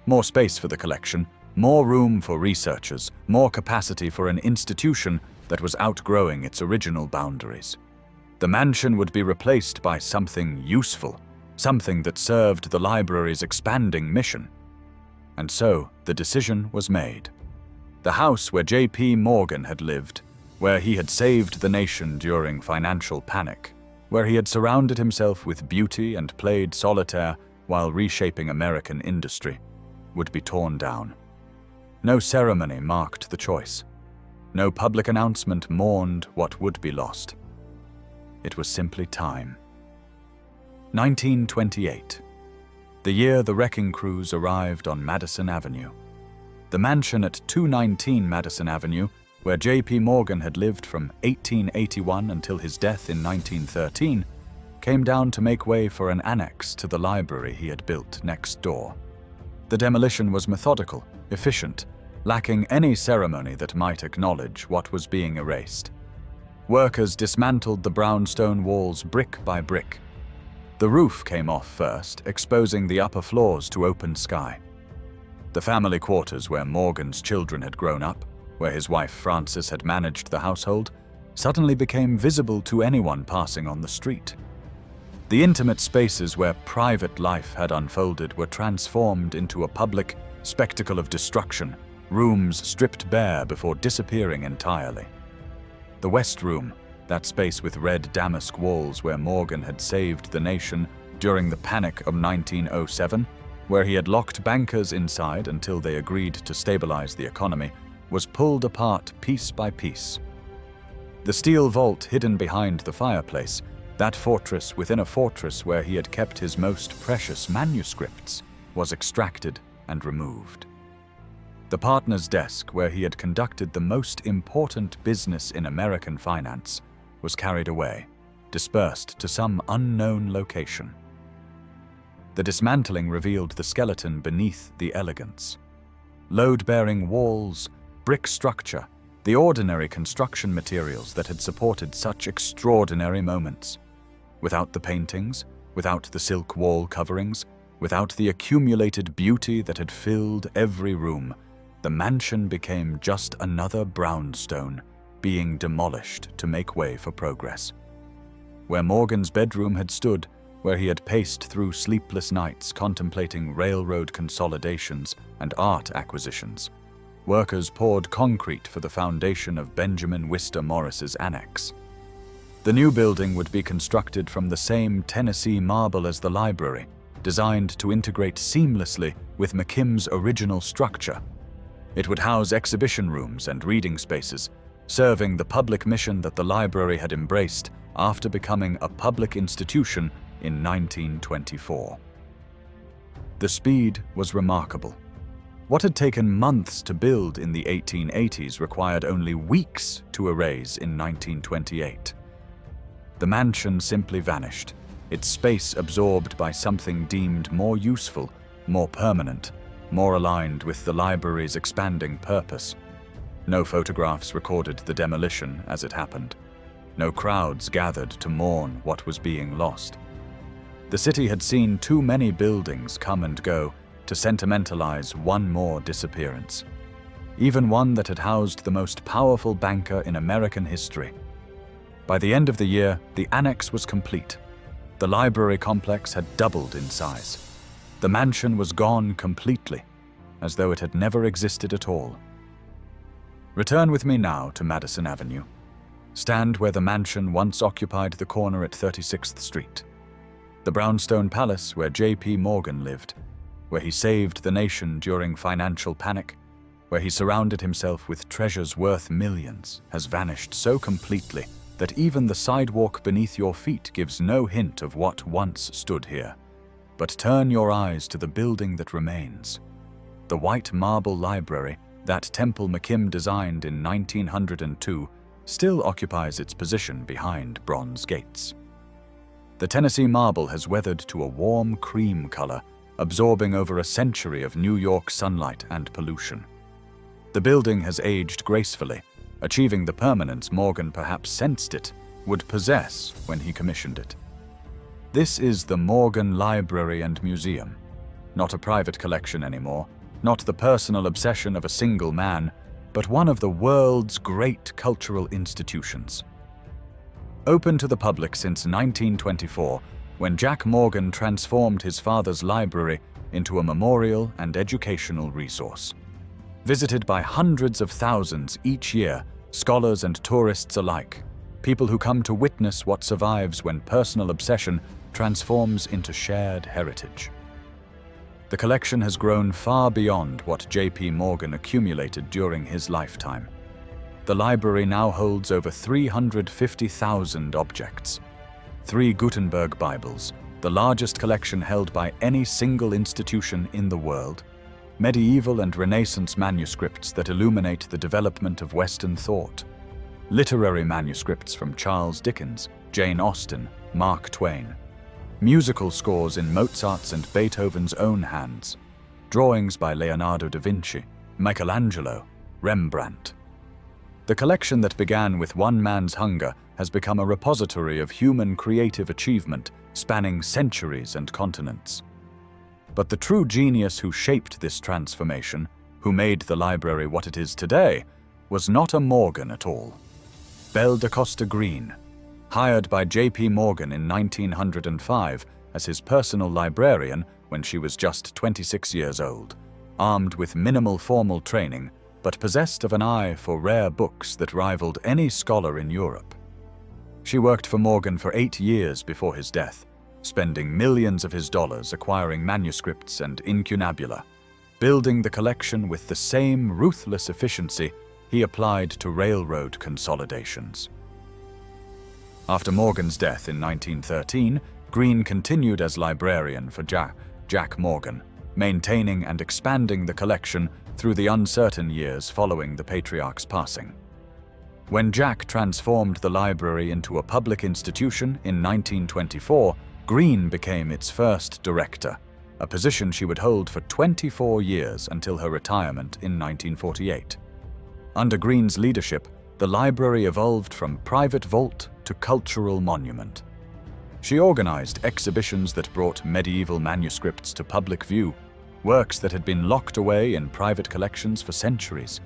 More space for the collection, more room for researchers, more capacity for an institution that was outgrowing its original boundaries. The mansion would be replaced by something useful, something that served the library's expanding mission. And so the decision was made. The house where J.P. Morgan had lived, where he had saved the nation during financial panic, where he had surrounded himself with beauty and played solitaire while reshaping American industry, would be torn down. No ceremony marked the choice. No public announcement mourned what would be lost. It was simply time. 1928. The year the wrecking crews arrived on Madison Avenue. The mansion at 219 Madison Avenue, where J.P. Morgan had lived from 1881 until his death in 1913, came down to make way for an annex to the library he had built next door. The demolition was methodical, efficient, lacking any ceremony that might acknowledge what was being erased. Workers dismantled the brownstone walls brick by brick. The roof came off first, exposing the upper floors to open sky. The family quarters where Morgan's children had grown up, where his wife Frances had managed the household, suddenly became visible to anyone passing on the street. The intimate spaces where private life had unfolded were transformed into a public spectacle of destruction, rooms stripped bare before disappearing entirely. The West Room, that space with red damask walls where Morgan had saved the nation during the Panic of 1907, where he had locked bankers inside until they agreed to stabilize the economy, was pulled apart piece by piece. The steel vault hidden behind the fireplace, that fortress within a fortress where he had kept his most precious manuscripts, was extracted and removed. The partner's desk, where he had conducted the most important business in American finance, was carried away, dispersed to some unknown location. The dismantling revealed the skeleton beneath the elegance. Load-bearing walls, brick structure, the ordinary construction materials that had supported such extraordinary moments. Without the paintings, without the silk wall coverings, without the accumulated beauty that had filled every room, the mansion became just another brownstone, being demolished to make way for progress. Where Morgan's bedroom had stood, where he had paced through sleepless nights contemplating railroad consolidations and art acquisitions, workers poured concrete for the foundation of Benjamin Wistar Morris's annex. The new building would be constructed from the same Tennessee marble as the library, designed to integrate seamlessly with McKim's original structure. It would house exhibition rooms and reading spaces, serving the public mission that the library had embraced after becoming a public institution in 1924. The speed was remarkable. What had taken months to build in the 1880s required only weeks to erase in 1928. The mansion simply vanished, its space absorbed by something deemed more useful, more permanent, more aligned with the library's expanding purpose. No photographs recorded the demolition as it happened. No crowds gathered to mourn what was being lost. The city had seen too many buildings come and go to sentimentalize one more disappearance. even one that had housed the most powerful banker in American history. By the end of the year, the annex was complete. The library complex had doubled in size. The mansion was gone completely, as though it had never existed at all. Return with me now to Madison Avenue. Stand where the mansion once occupied the corner at 36th Street. The brownstone palace where J.P. Morgan lived, where he saved the nation during financial panic, where he surrounded himself with treasures worth millions, has vanished so completely that even the sidewalk beneath your feet gives no hint of what once stood here. But turn your eyes to the building that remains. The white marble library that Temple McKim designed in 1902 still occupies its position behind bronze gates. The Tennessee marble has weathered to a warm cream color, absorbing over a century of New York sunlight and pollution. The building has aged gracefully, achieving the permanence Morgan perhaps sensed it would possess when he commissioned it. This is the Morgan Library and Museum, not a private collection anymore, not the personal obsession of a single man, but one of the world's great cultural institutions. Open to the public since 1924, when Jack Morgan transformed his father's library into a memorial and educational resource. Visited by hundreds of thousands each year, scholars and tourists alike, people who come to witness what survives when personal obsession transforms into shared heritage. The collection has grown far beyond what J.P. Morgan accumulated during his lifetime. The library now holds over 350,000 objects. 3 Gutenberg Bibles, the largest collection held by any single institution in the world. Medieval and Renaissance manuscripts that illuminate the development of Western thought. Literary manuscripts from Charles Dickens, Jane Austen, Mark Twain. Musical scores in Mozart's and Beethoven's own hands. Drawings by Leonardo da Vinci, Michelangelo, Rembrandt. The collection that began with one man's hunger has become a repository of human creative achievement spanning centuries and continents. But the true genius who shaped this transformation, who made the library what it is today, was not a Morgan at all. Belle de Costa Green, hired by J.P. Morgan in 1905 as his personal librarian when she was just 26 years old, armed with minimal formal training, but possessed of an eye for rare books that rivaled any scholar in Europe. She worked for Morgan for 8 years before his death, spending millions of his dollars acquiring manuscripts and incunabula, building the collection with the same ruthless efficiency he applied to railroad consolidations. After Morgan's death in 1913, Green continued as librarian for Jack Morgan, maintaining and expanding the collection through the uncertain years following the patriarch's passing. When Jack transformed the library into a public institution in 1924, Green became its first director, a position she would hold for 24 years until her retirement in 1948. Under Green's leadership, the library evolved from private vault to cultural monument. She organized exhibitions that brought medieval manuscripts to public view, works that had been locked away in private collections for centuries.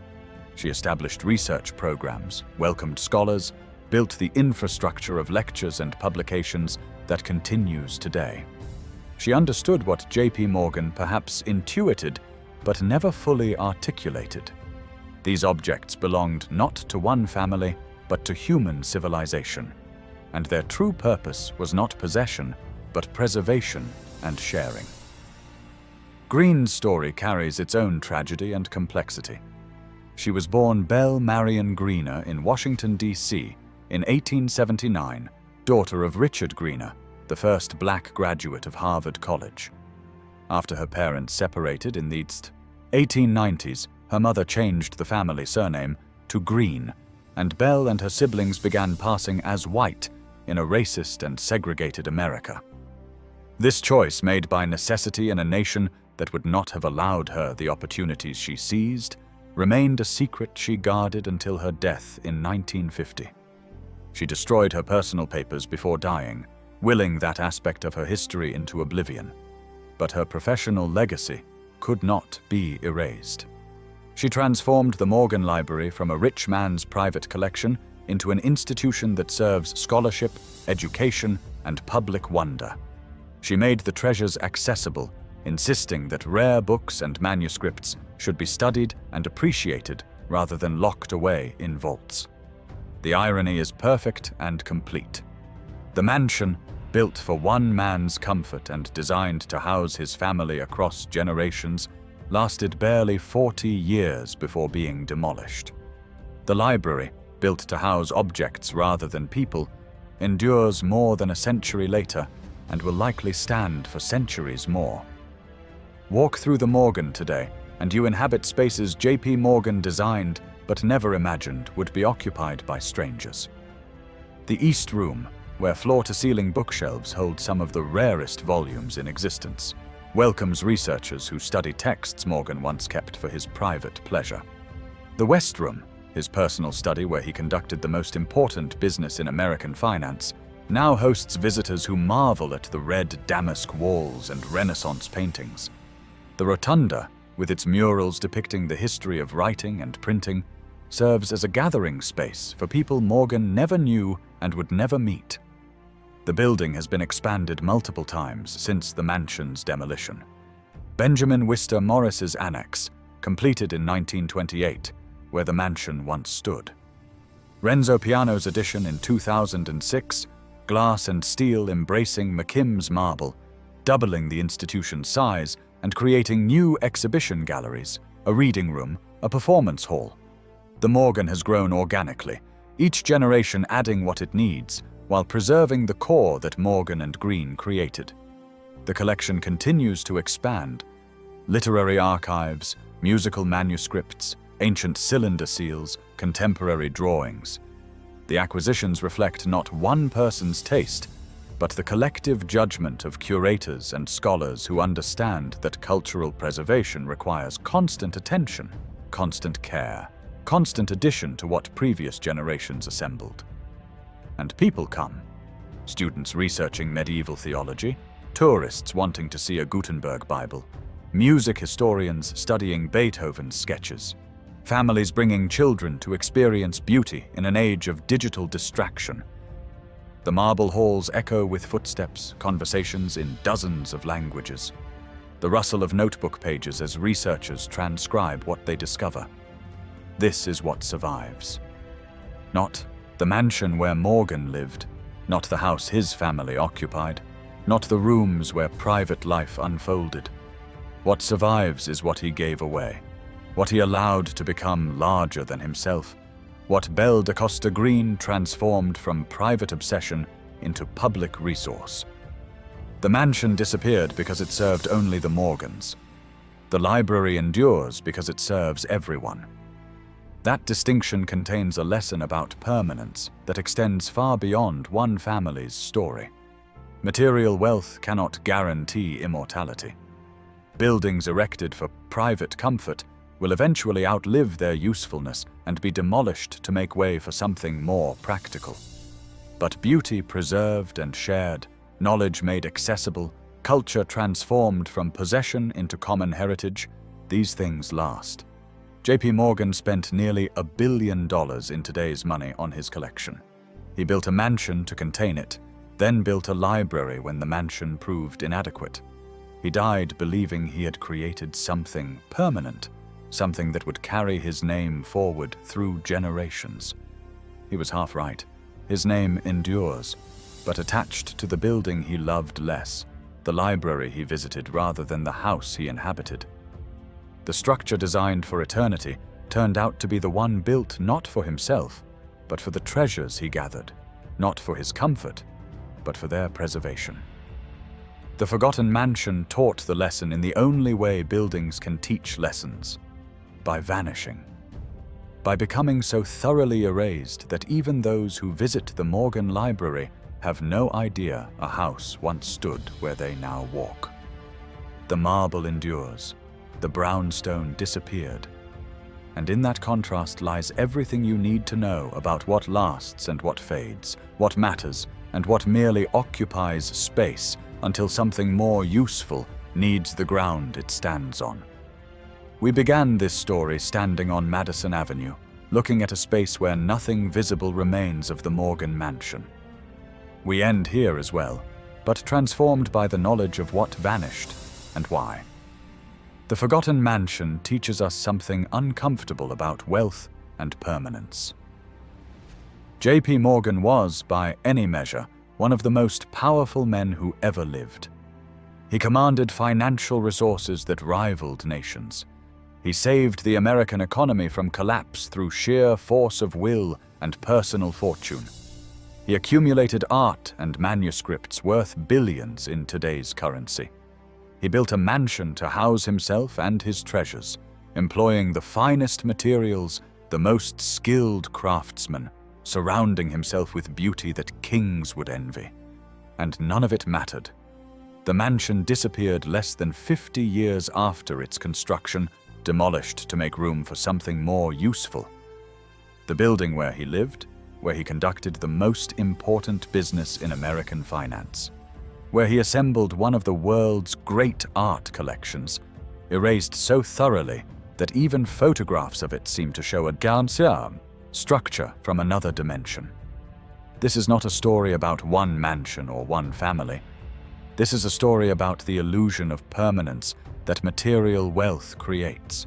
She established research programs, welcomed scholars, built the infrastructure of lectures and publications that continues today. She understood what J.P. Morgan perhaps intuited, but never fully articulated. These objects belonged not to one family, but to human civilization, and their true purpose was not possession, but preservation and sharing. Green's story carries its own tragedy and complexity. She was born Belle Marion Greener in Washington, D.C. in 1879, daughter of Richard Greener, the first black graduate of Harvard College. After her parents separated in the 1890s, her mother changed the family surname to Green, and Belle and her siblings began passing as white in a racist and segregated America. This choice, made by necessity in a nation that would not have allowed her the opportunities she seized, remained a secret she guarded until her death in 1950. She destroyed her personal papers before dying, willing that aspect of her history into oblivion. But her professional legacy could not be erased. She transformed the Morgan Library from a rich man's private collection into an institution that serves scholarship, education, and public wonder. She made the treasures accessible, insisting that rare books and manuscripts should be studied and appreciated rather than locked away in vaults. The irony is perfect and complete. The mansion, built for one man's comfort and designed to house his family across generations, lasted barely 40 years before being demolished. The library, built to house objects rather than people, endures more than a century later and will likely stand for centuries more. Walk through the Morgan today, and you inhabit spaces J.P. Morgan designed but never imagined would be occupied by strangers. The East Room, where floor-to-ceiling bookshelves hold some of the rarest volumes in existence, welcomes researchers who study texts Morgan once kept for his private pleasure. The West Room, his personal study where he conducted the most important business in American finance, now hosts visitors who marvel at the red damask walls and Renaissance paintings. The Rotunda, with its murals depicting the history of writing and printing, serves as a gathering space for people Morgan never knew and would never meet. The building has been expanded multiple times since the mansion's demolition. Benjamin Wister Morris's Annex, completed in 1928, where the mansion once stood. Renzo Piano's addition in 2006, glass and steel embracing McKim's marble, doubling the institution's size and creating new exhibition galleries, a reading room, a performance hall. The Morgan has grown organically, each generation adding what it needs, while preserving the core that Morgan and Green created. The collection continues to expand. Literary archives, musical manuscripts, ancient cylinder seals, contemporary drawings. The acquisitions reflect not one person's taste, but the collective judgment of curators and scholars who understand that cultural preservation requires constant attention, constant care, constant addition to what previous generations assembled. And people come. Students researching medieval theology, tourists wanting to see a Gutenberg Bible, music historians studying Beethoven's sketches, families bringing children to experience beauty in an age of digital distraction. The marble halls echo with footsteps, conversations in dozens of languages. The rustle of notebook pages as researchers transcribe what they discover. This is what survives. Not the mansion where Morgan lived, not the house his family occupied, not the rooms where private life unfolded. What survives is what he gave away, what he allowed to become larger than himself, what Belle de Costa Green transformed from private obsession into public resource. The mansion disappeared because it served only the Morgans. The library endures because it serves everyone. That distinction contains a lesson about permanence that extends far beyond one family's story. Material wealth cannot guarantee immortality. Buildings erected for private comfort will eventually outlive their usefulness and be demolished to make way for something more practical. But beauty preserved and shared, knowledge made accessible, culture transformed from possession into common heritage, these things last. J.P. Morgan spent nearly $1 billion in today's money on his collection. He built a mansion to contain it, then built a library when the mansion proved inadequate. He died believing he had created something permanent, something that would carry his name forward through generations. He was half right. His name endures, but attached to the building he loved less, the library he visited rather than the house he inhabited. The structure designed for eternity turned out to be the one built not for himself, but for the treasures he gathered, not for his comfort, but for their preservation. The forgotten mansion taught the lesson in the only way buildings can teach lessons: by vanishing. By becoming so thoroughly erased that even those who visit the Morgan Library have no idea a house once stood where they now walk. The marble endures. The brownstone disappeared. And in that contrast lies everything you need to know about what lasts and what fades, what matters and what merely occupies space until something more useful needs the ground it stands on. We began this story standing on Madison Avenue, looking at a space where nothing visible remains of the Morgan Mansion. We end here as well, but transformed by the knowledge of what vanished and why. The forgotten mansion teaches us something uncomfortable about wealth and permanence. J.P. Morgan was, by any measure, one of the most powerful men who ever lived. He commanded financial resources that rivaled nations. He saved the American economy from collapse through sheer force of will and personal fortune. He accumulated art and manuscripts worth billions in today's currency. He built a mansion to house himself and his treasures, employing the finest materials, the most skilled craftsmen, surrounding himself with beauty that kings would envy. And none of it mattered. The mansion disappeared less than 50 years after its construction, demolished to make room for something more useful. The building where he lived, where he conducted the most important business in American finance, where he assembled one of the world's great art collections, erased so thoroughly that even photographs of it seem to show a Gansiam structure from another dimension. This is not a story about one mansion or one family. This is a story about the illusion of permanence that material wealth creates.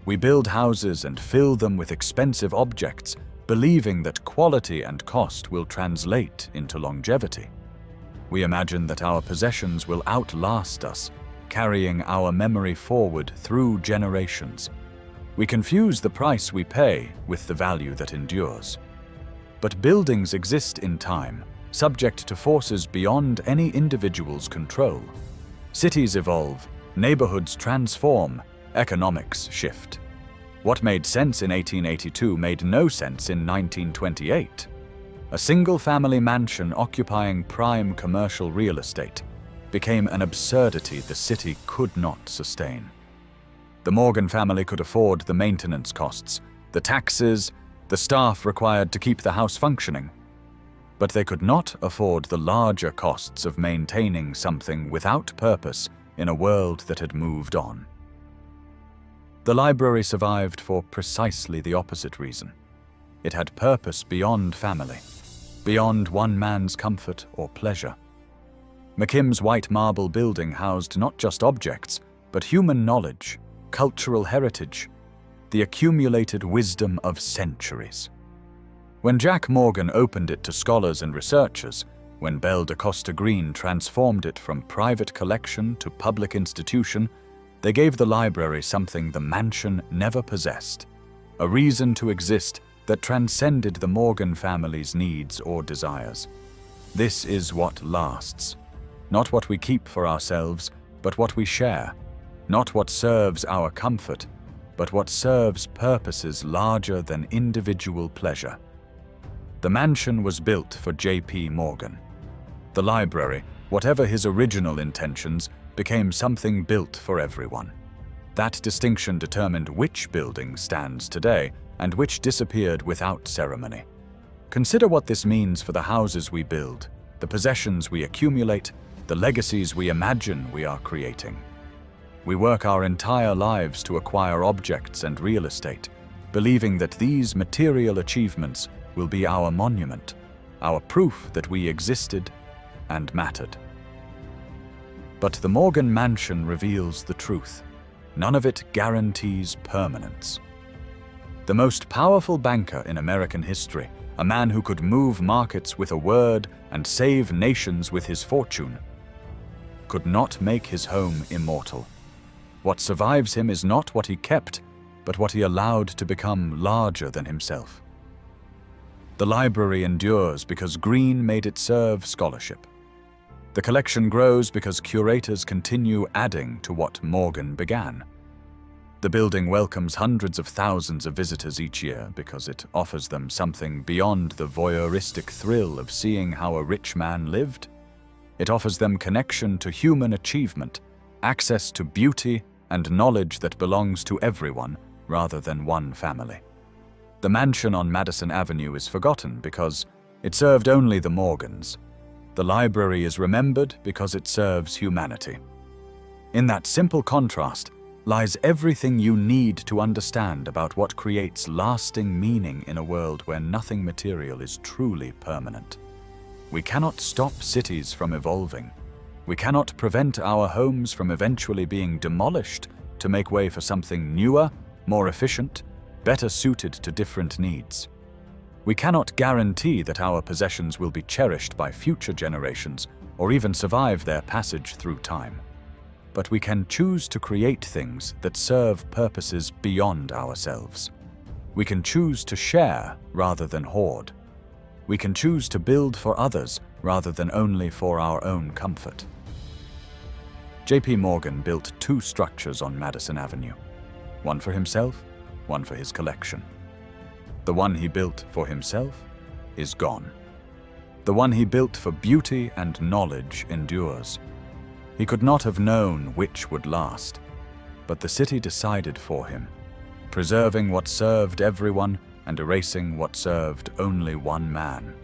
We build houses and fill them with expensive objects, believing that quality and cost will translate into longevity. We imagine that our possessions will outlast us, carrying our memory forward through generations. We confuse the price we pay with the value that endures. But buildings exist in time, subject to forces beyond any individual's control. Cities evolve, neighborhoods transform, economics shift. What made sense in 1882 made no sense in 1928. A single-family mansion occupying prime commercial real estate became an absurdity the city could not sustain. The Morgan family could afford the maintenance costs, the taxes, the staff required to keep the house functioning. But they could not afford the larger costs of maintaining something without purpose in a world that had moved on. The library survived for precisely the opposite reason. It had purpose beyond family, beyond one man's comfort or pleasure. McKim's white marble building housed not just objects, but human knowledge, cultural heritage, the accumulated wisdom of centuries. When Jack Morgan opened it to scholars and researchers, when Belle de Costa Green transformed it from private collection to public institution, they gave the library something the mansion never possessed, a reason to exist that transcended the Morgan family's needs or desires. This is what lasts. Not what we keep for ourselves, but what we share. Not what serves our comfort, but what serves purposes larger than individual pleasure. The mansion was built for J.P. Morgan. The library, whatever his original intentions, became something built for everyone. That distinction determined which building stands today and which disappeared without ceremony. Consider what this means for the houses we build, the possessions we accumulate, the legacies we imagine we are creating. We work our entire lives to acquire objects and real estate, believing that these material achievements will be our monument, our proof that we existed and mattered. But the Morgan Mansion reveals the truth. None of it guarantees permanence. The most powerful banker in American history, a man who could move markets with a word and save nations with his fortune, could not make his home immortal. What survives him is not what he kept, but what he allowed to become larger than himself. The library endures because Green made it serve scholarship. The collection grows because curators continue adding to what Morgan began. The building welcomes hundreds of thousands of visitors each year because it offers them something beyond the voyeuristic thrill of seeing how a rich man lived. It offers them connection to human achievement, access to beauty and knowledge that belongs to everyone rather than one family. The mansion on Madison Avenue is forgotten because it served only the Morgans. The library is remembered because it serves humanity. In that simple contrast, lies everything you need to understand about what creates lasting meaning in a world where nothing material is truly permanent. We cannot stop cities from evolving. We cannot prevent our homes from eventually being demolished to make way for something newer, more efficient, better suited to different needs. We cannot guarantee that our possessions will be cherished by future generations or even survive their passage through time. But we can choose to create things that serve purposes beyond ourselves. We can choose to share rather than hoard. We can choose to build for others rather than only for our own comfort. J.P. Morgan built 2 structures on Madison Avenue, one for himself, one for his collection. The one he built for himself is gone. The one he built for beauty and knowledge endures. He could not have known which would last, but the city decided for him, preserving what served everyone and erasing what served only one man.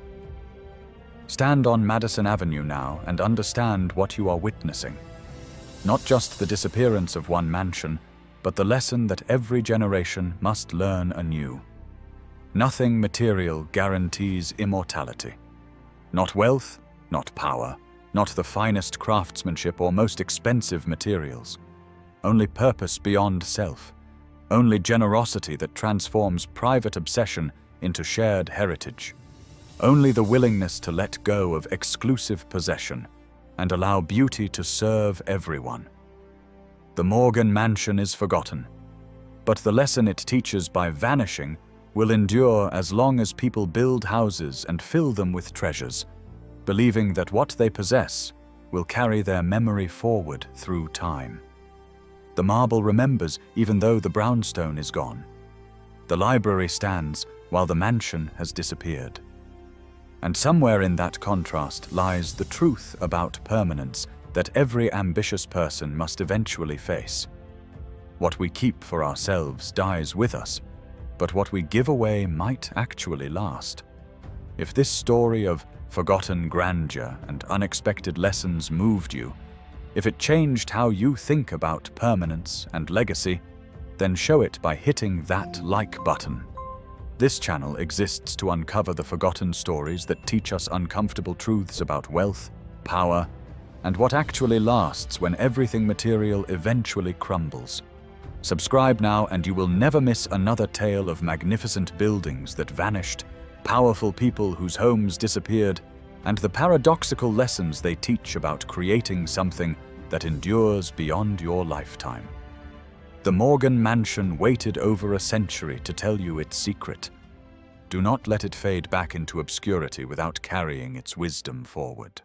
Stand on Madison Avenue now and understand what you are witnessing. Not just the disappearance of one mansion, but the lesson that every generation must learn anew. Nothing material guarantees immortality. Not wealth, not power, not the finest craftsmanship or most expensive materials. Only purpose beyond self. Only generosity that transforms private obsession into shared heritage. Only the willingness to let go of exclusive possession and allow beauty to serve everyone. The Morgan Mansion is forgotten, but the lesson it teaches by vanishing will endure as long as people build houses and fill them with treasures, believing that what they possess will carry their memory forward through time. The marble remembers even though the brownstone is gone. The library stands while the mansion has disappeared. And somewhere in that contrast lies the truth about permanence that every ambitious person must eventually face. What we keep for ourselves dies with us, but what we give away might actually last. If this story of forgotten grandeur and unexpected lessons moved you, if it changed how you think about permanence and legacy, then show it by hitting that like button. This channel exists to uncover the forgotten stories that teach us uncomfortable truths about wealth, power, and what actually lasts when everything material eventually crumbles. Subscribe now and you will never miss another tale of magnificent buildings that vanished, powerful people whose homes disappeared, and the paradoxical lessons they teach about creating something that endures beyond your lifetime. The Morgan Mansion waited over a century to tell you its secret. Do not let it fade back into obscurity without carrying its wisdom forward.